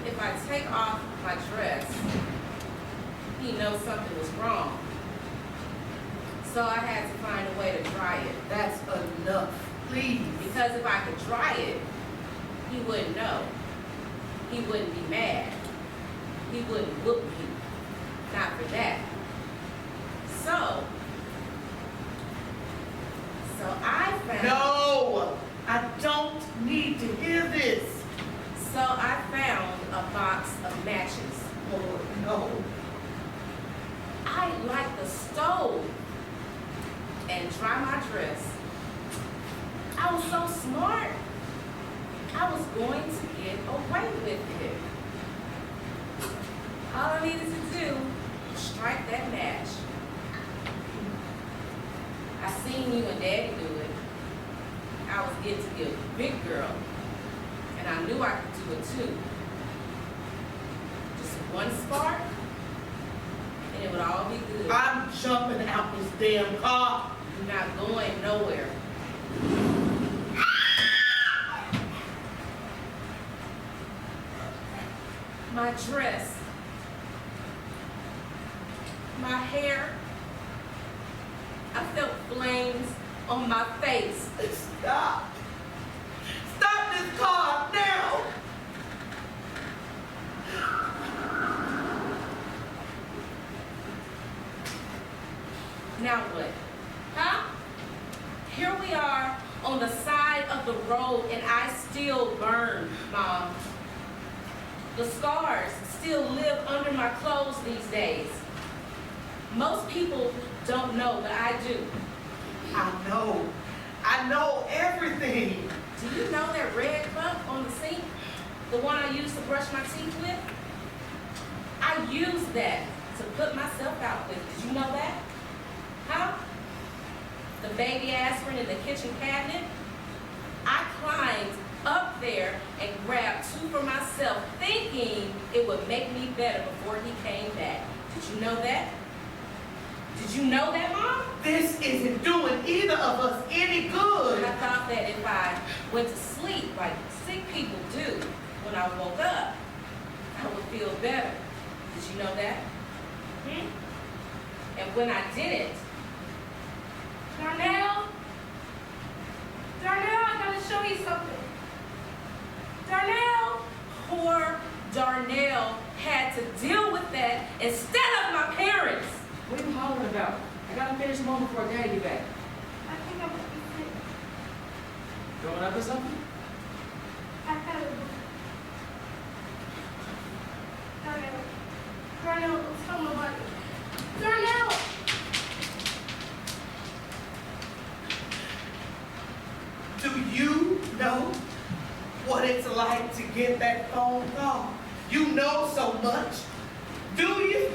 If I take off my dress, he knows something was wrong. So I had to find a way to dry it. That's enough, please. Because if I could dry it, he wouldn't know. He wouldn't be mad. He wouldn't whoop me. Not for that. So I found... No! I don't need to hear this. So I found a box of matches. Oh, no. I light the stove and dry my dress. I was so smart. I was going to get away with it. All I needed to do was strike that match. I seen you and Daddy do it. I was getting to be a big girl, and I knew I could do it too. Just one spark, and it would all be good. I'm jumping out this damn car. You're not going nowhere. My dress, my hair, I felt flames on my face. Stop. Stop this car now. Now what? Huh? Here we are on the side of the road and I still burn, Mom. The scars still live under my clothes these days. Most people don't know, but I do. I know. I know everything. Do you know that red cup on the sink? The one I use to brush my teeth with? I use that to put myself out with. Did you know that? Huh? The baby aspirin in the kitchen cabinet? I climbed up there and grabbed 2 for myself, thinking it would make me better before he came back. Did you know that? Did you know that, Mom? This isn't doing either of us any good. I thought that if I went to sleep like sick people do, when I woke up, I would feel better. Did you know that? And when I didn't, Darnell? Darnell, I gotta show you something. Darnell? Poor Darnell had to deal with that instead of my parents. What are you hollering about? I gotta finish mom before Daddy get back. I think I'm gonna be sick. Going up or something? I had a Darnell. Darnell, don't tell nobody. Darnell! Do you know what it's like to get that phone call? You know so much. Do you?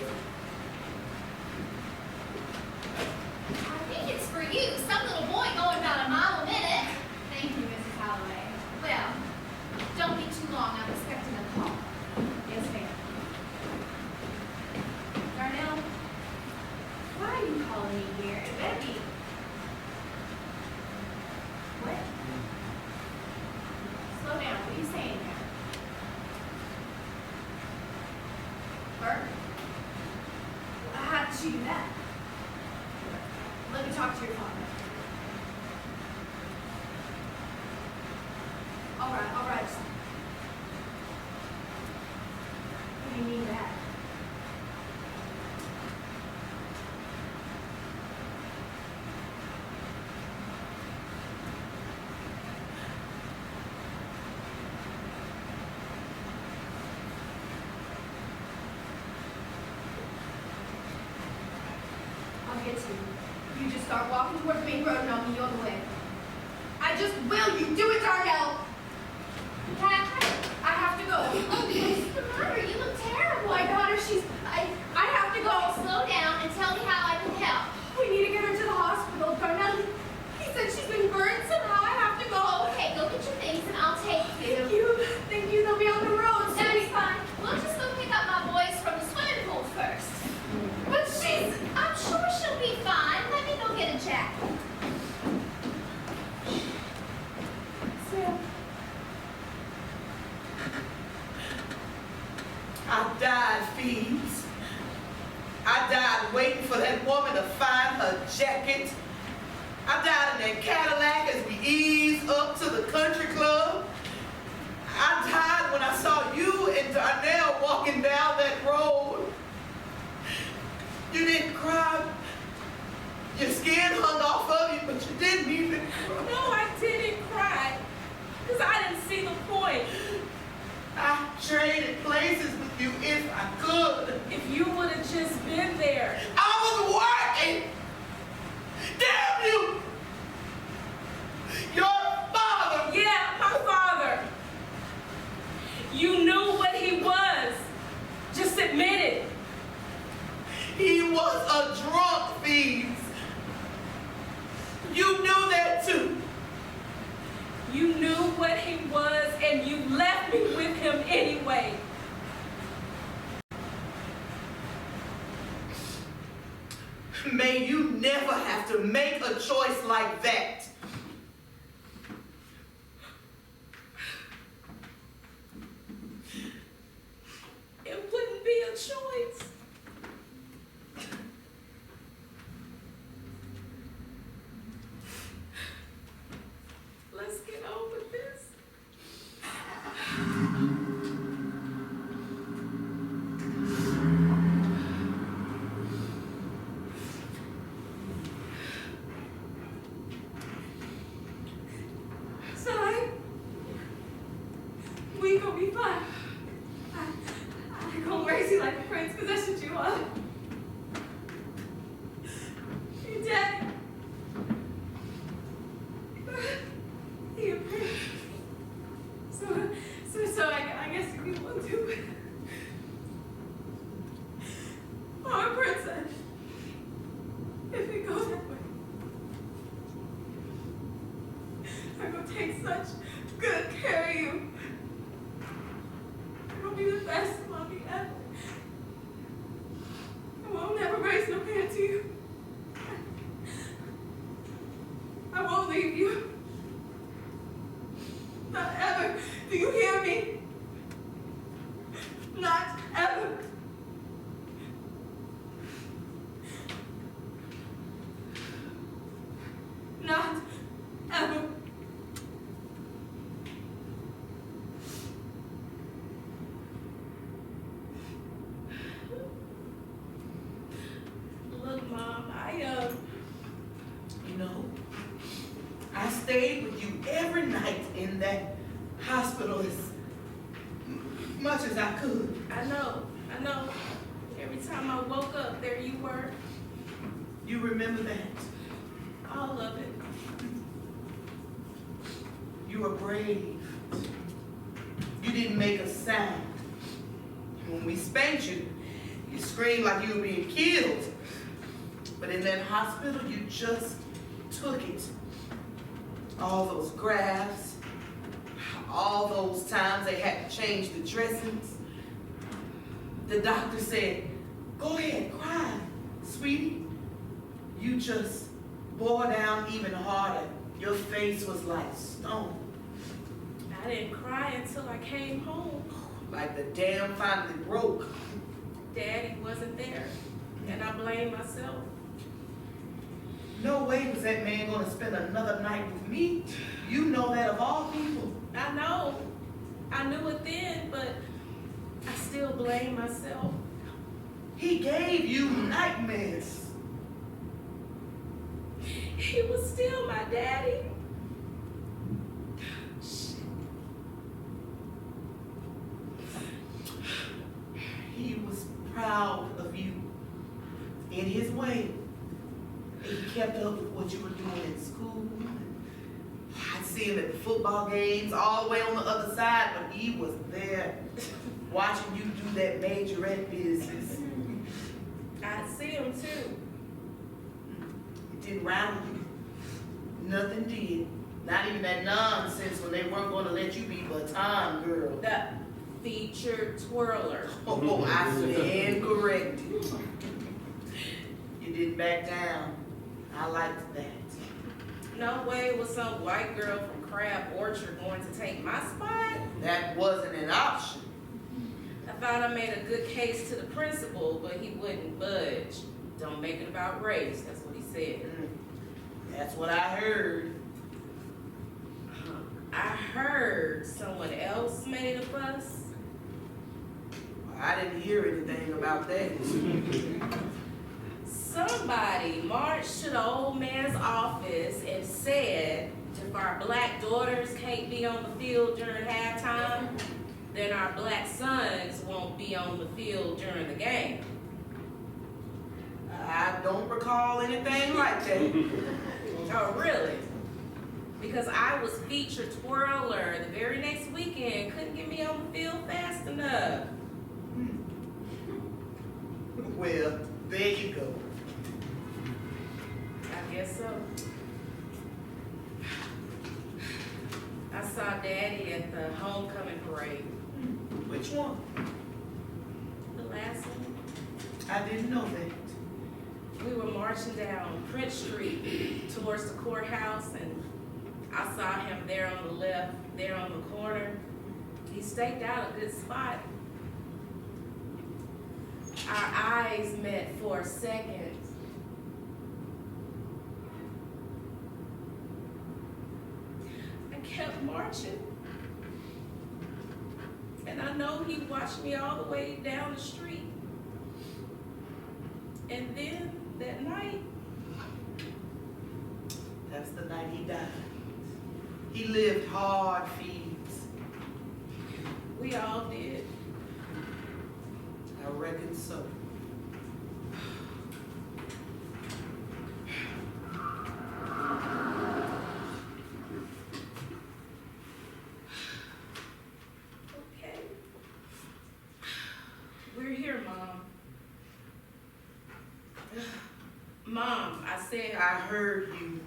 I think it's for you. Some little boy going about a mile a minute. Thank you, Mrs. Holloway. Well, don't be too long. I'm expecting a call. Yes, ma'am. Darnell, why are you calling me here? It better be. What? Slow down. What are you saying there? Bert? How did you do that? Let me talk to your father. All right. What do you mean that? I'll get to you. You just start walking toward the main road and I'll meet you on the way. I just will. You do it, Darnell. Catherine, I have to go. Oh, what's the matter? You look terrible. My daughter, I have to go. Slow down and tell me how I can help. We need to get her to the hospital. Darnell, he said she's been burned somehow. I have to go. Okay, go get your things and I'll take you. Thank you. They'll be on the road. That's fine. We'll just go pick up my boys from the swimming pool first. But I'm sure she'll be fine. Let me go get a jacket. Sam. I died, Phoebes. I died waiting for that woman to find her jacket. I died in that Cadillac as we eased up to the country club. I died when I saw you and Darnell walking down that road. You didn't cry. Your skin hung off of you, but you didn't even cry. No, I didn't cry. Because I didn't see the point. I traded places with you if I could. If you would have just been there. I was working. Damn you! Your father! Yeah, my father. You knew what he was. Just admit it. He was a drunk, Phoebes. You knew that too. You knew what he was and you left me with him anyway. May you never have to make a choice like that. It wouldn't be a choice. Let's get on with this. Son, we gonna be fine. I ain't gonna raise you like a prince, cause that's what you are. Your daddy. He a prince. So I guess you will too. Oh, a princess. If it goes that way. I'm gonna take such good care of you. I'm gonna be the best mommy ever. I won't never raise no hand to you. I won't leave you. Not ever. Do you hear me? Not ever. I stayed with you every night in that hospital as much as I could. I know. Every time I woke up, there you were. You remember that? All of it. You were brave. You didn't make a sound. When we spanked you, you screamed like you were being killed. But in that hospital, you just took it. All those grafts, all those times they had to change the dressings. The doctor said, go ahead, cry, sweetie. You just bore down even harder. Your face was like stone. I didn't cry until I came home. Like the dam finally broke. Daddy wasn't there, and I blame myself. No way was that man gonna spend another night with me. You know that of all people. I know. I knew it then, but I still blame myself. He gave you nightmares. He was still my daddy. He was proud of you in his way. He kept up with what you were doing in school. I'd see him at the football games all the way on the other side, but he was there watching you do that majorette business. I'd see him too. It didn't rattle you. Nothing did. Not even that nonsense when they weren't going to let you be baton girl. The featured twirler. Oh, I stand corrected. You didn't back down. I liked that. No way was some white girl from Crab Orchard going to take my spot. That wasn't an option. I thought I made a good case to the principal, but he wouldn't budge. Don't make it about race, that's what he said. That's what I heard. I heard someone else made a fuss. I didn't hear anything about that. Somebody marched to the old man's office and said if our black daughters can't be on the field during halftime, then our black sons won't be on the field during the game. I don't recall anything like that. Oh, really? Because I was featured twirler the very next weekend, couldn't get me on the field fast enough. Well, there you go. I guess so. I saw Daddy at the homecoming parade. Which one? The last one. I didn't know that. We were marching down Prince Street towards the courthouse, and I saw him there on the left, there on the corner. He staked out a good spot. Our eyes met for a second. I kept marching. And I know he watched me all the way down the street. And then that night, That's the night he died. He lived hard, Phoebes. we all did. I reckon so. Okay. We're here, Mom. Mom, I said, I heard you.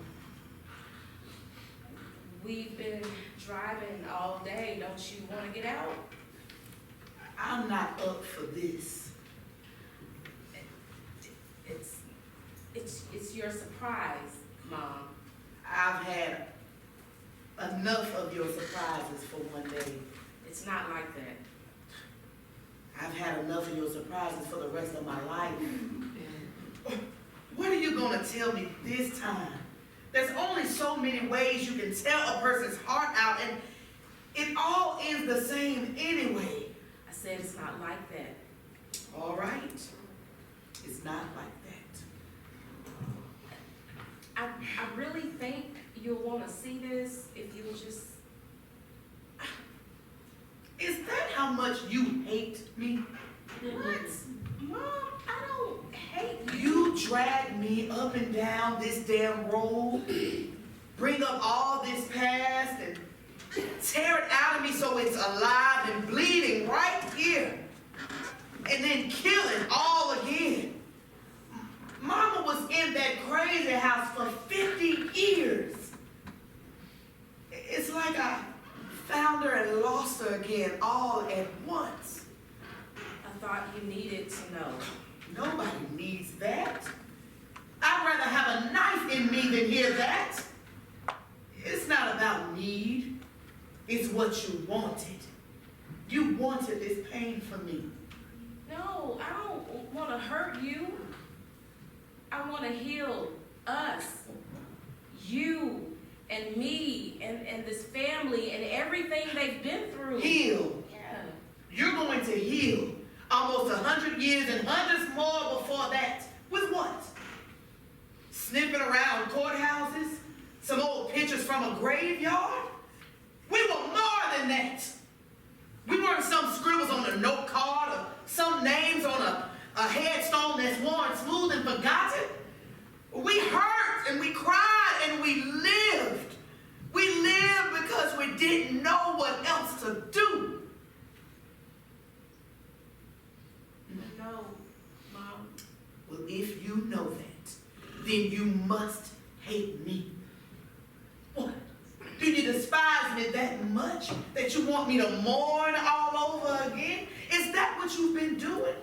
we've been driving all day. Don't you want to get out? I'm not up for this. It's your surprise, Mom. I've had enough of your surprises for one day. It's not like that. I've had enough of your surprises for the rest of my life. What are you gonna tell me this time? There's only so many ways you can tell a person's heart out, and it all ends the same anyway. I said it's not like that. All right. It's not like that. I really think you'll want to see this, if you'll just... Is that how much you hate me? What? Mom, I don't hate you. You drag me up and down this damn road, bring up all this past and tear it out of me so it's alive and bleeding right here, and then kill it all again. Mama was in that crazy house for 50 years. It's like I found her and lost her again all at once. I thought you needed to know. Nobody needs that. I'd rather have a knife in me than hear that. It's not about need. It's what you wanted. You wanted this pain for me. No, I don't want to hurt you. I want to heal us. You and me and this family and everything they've been through. Heal. Yeah. You're going to heal almost 100 years and hundreds more before that. With what? Sniffing around courthouses? Some old pictures from a graveyard? We were more than that. We weren't some scribbles on a note card or some names on a headstone that's worn smooth and forgotten. We hurt and we cried and we lived. We lived because we didn't know what else to do. No, Mom. Well, if you know that, then you must hate me. What? Do you despise me that much that you want me to mourn all over again? Is that what you've been doing?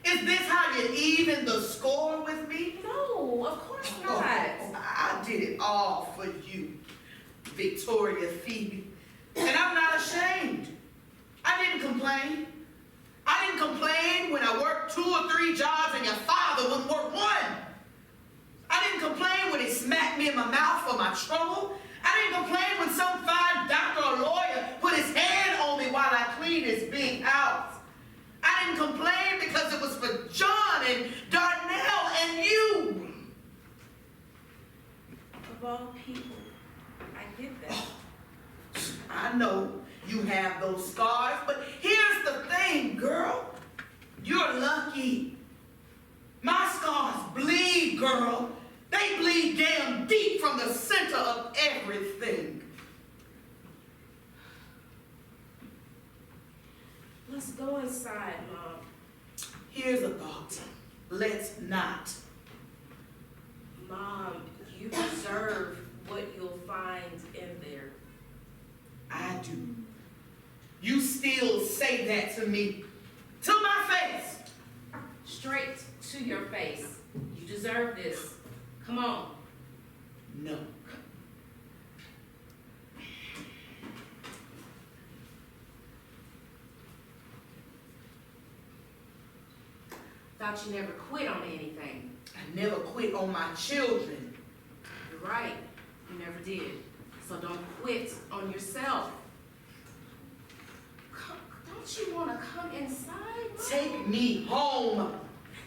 Is this how you even the score with me? No, of course not. I did it all for you, Victoria Phoebe. And I'm not ashamed. I didn't complain. I didn't complain when I worked 2 or 3 jobs and your father wouldn't work 1. I didn't complain when he smacked me in my mouth for my trouble. I didn't complain when some fine doctor or lawyer put his hand on me while I cleaned his big house. I didn't complain because it was for John and Darnell and you. Of all people, I get that. I know you have those scars, but here's the thing, girl. You're lucky. My scars bleed, girl. They bleed damn deep from the center of everything. Let's go inside, Mom. Here's a thought. Let's not. Mom, you deserve what you'll find in there. I do. You still say that to me. To my face. Straight to your face. You deserve this. Come on. No. Thought you never quit on anything. I never quit on my children. You're right. You never did. So don't quit on yourself. Don't you want to come inside, Mom? Take me home.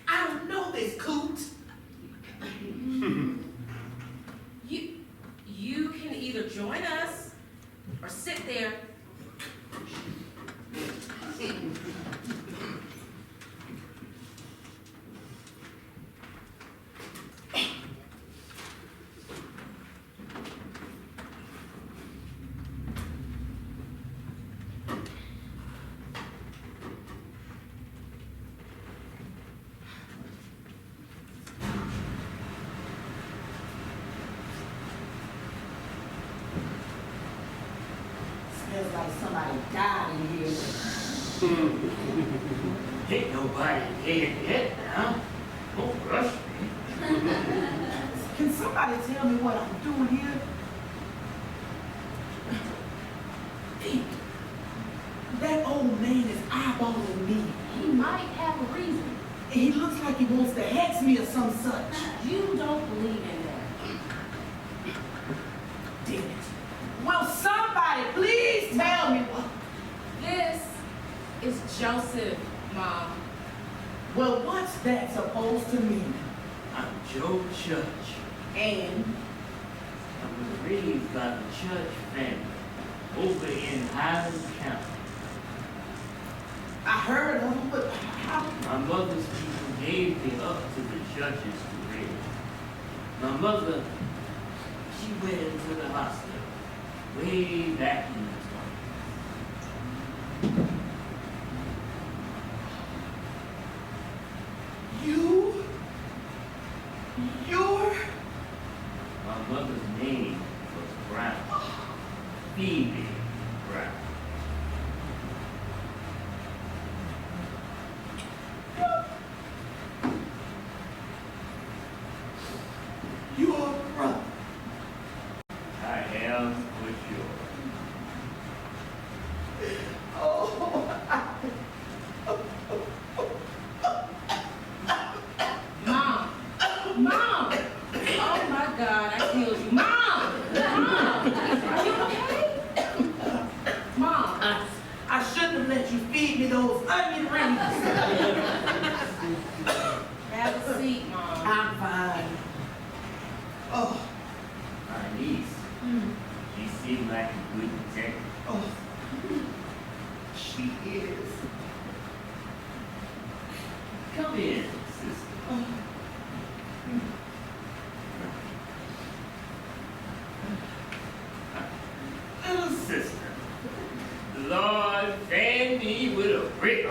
I don't know this coot. You can either join us or sit there. Smells like somebody died in here. Ain't nobody dead yet now. Don't rush me. Can somebody tell me what I'm doing here? Pete, that old man is eyeballing me. He might have a reason. And he looks like he wants to hex me or some such. You don't believe in that. Damn it. Will somebody please tell me what? This is Joseph, Mom. Well, what's that supposed to mean? I'm Joe Judge. And I'm was raised by the Church family over in Highland County. I heard of them, but how? My mother's people gave me up to the judges to raise. My mother, she went into the hospital way back in the 20s. My mother's name was Brown. Phoebe Brown. Your brother. I am for sure. Oh, Mom! Mom! Oh my God, I killed you. Mom! Mom! Are you okay? Mom! I shouldn't have let you feed me those onion rings. Have a seat, Mom. I'm fine. Oh, My niece, she seemed like a good detective. oh, she is. Come in, sister. Oh. Little sister, the Lord fanned me with a brick.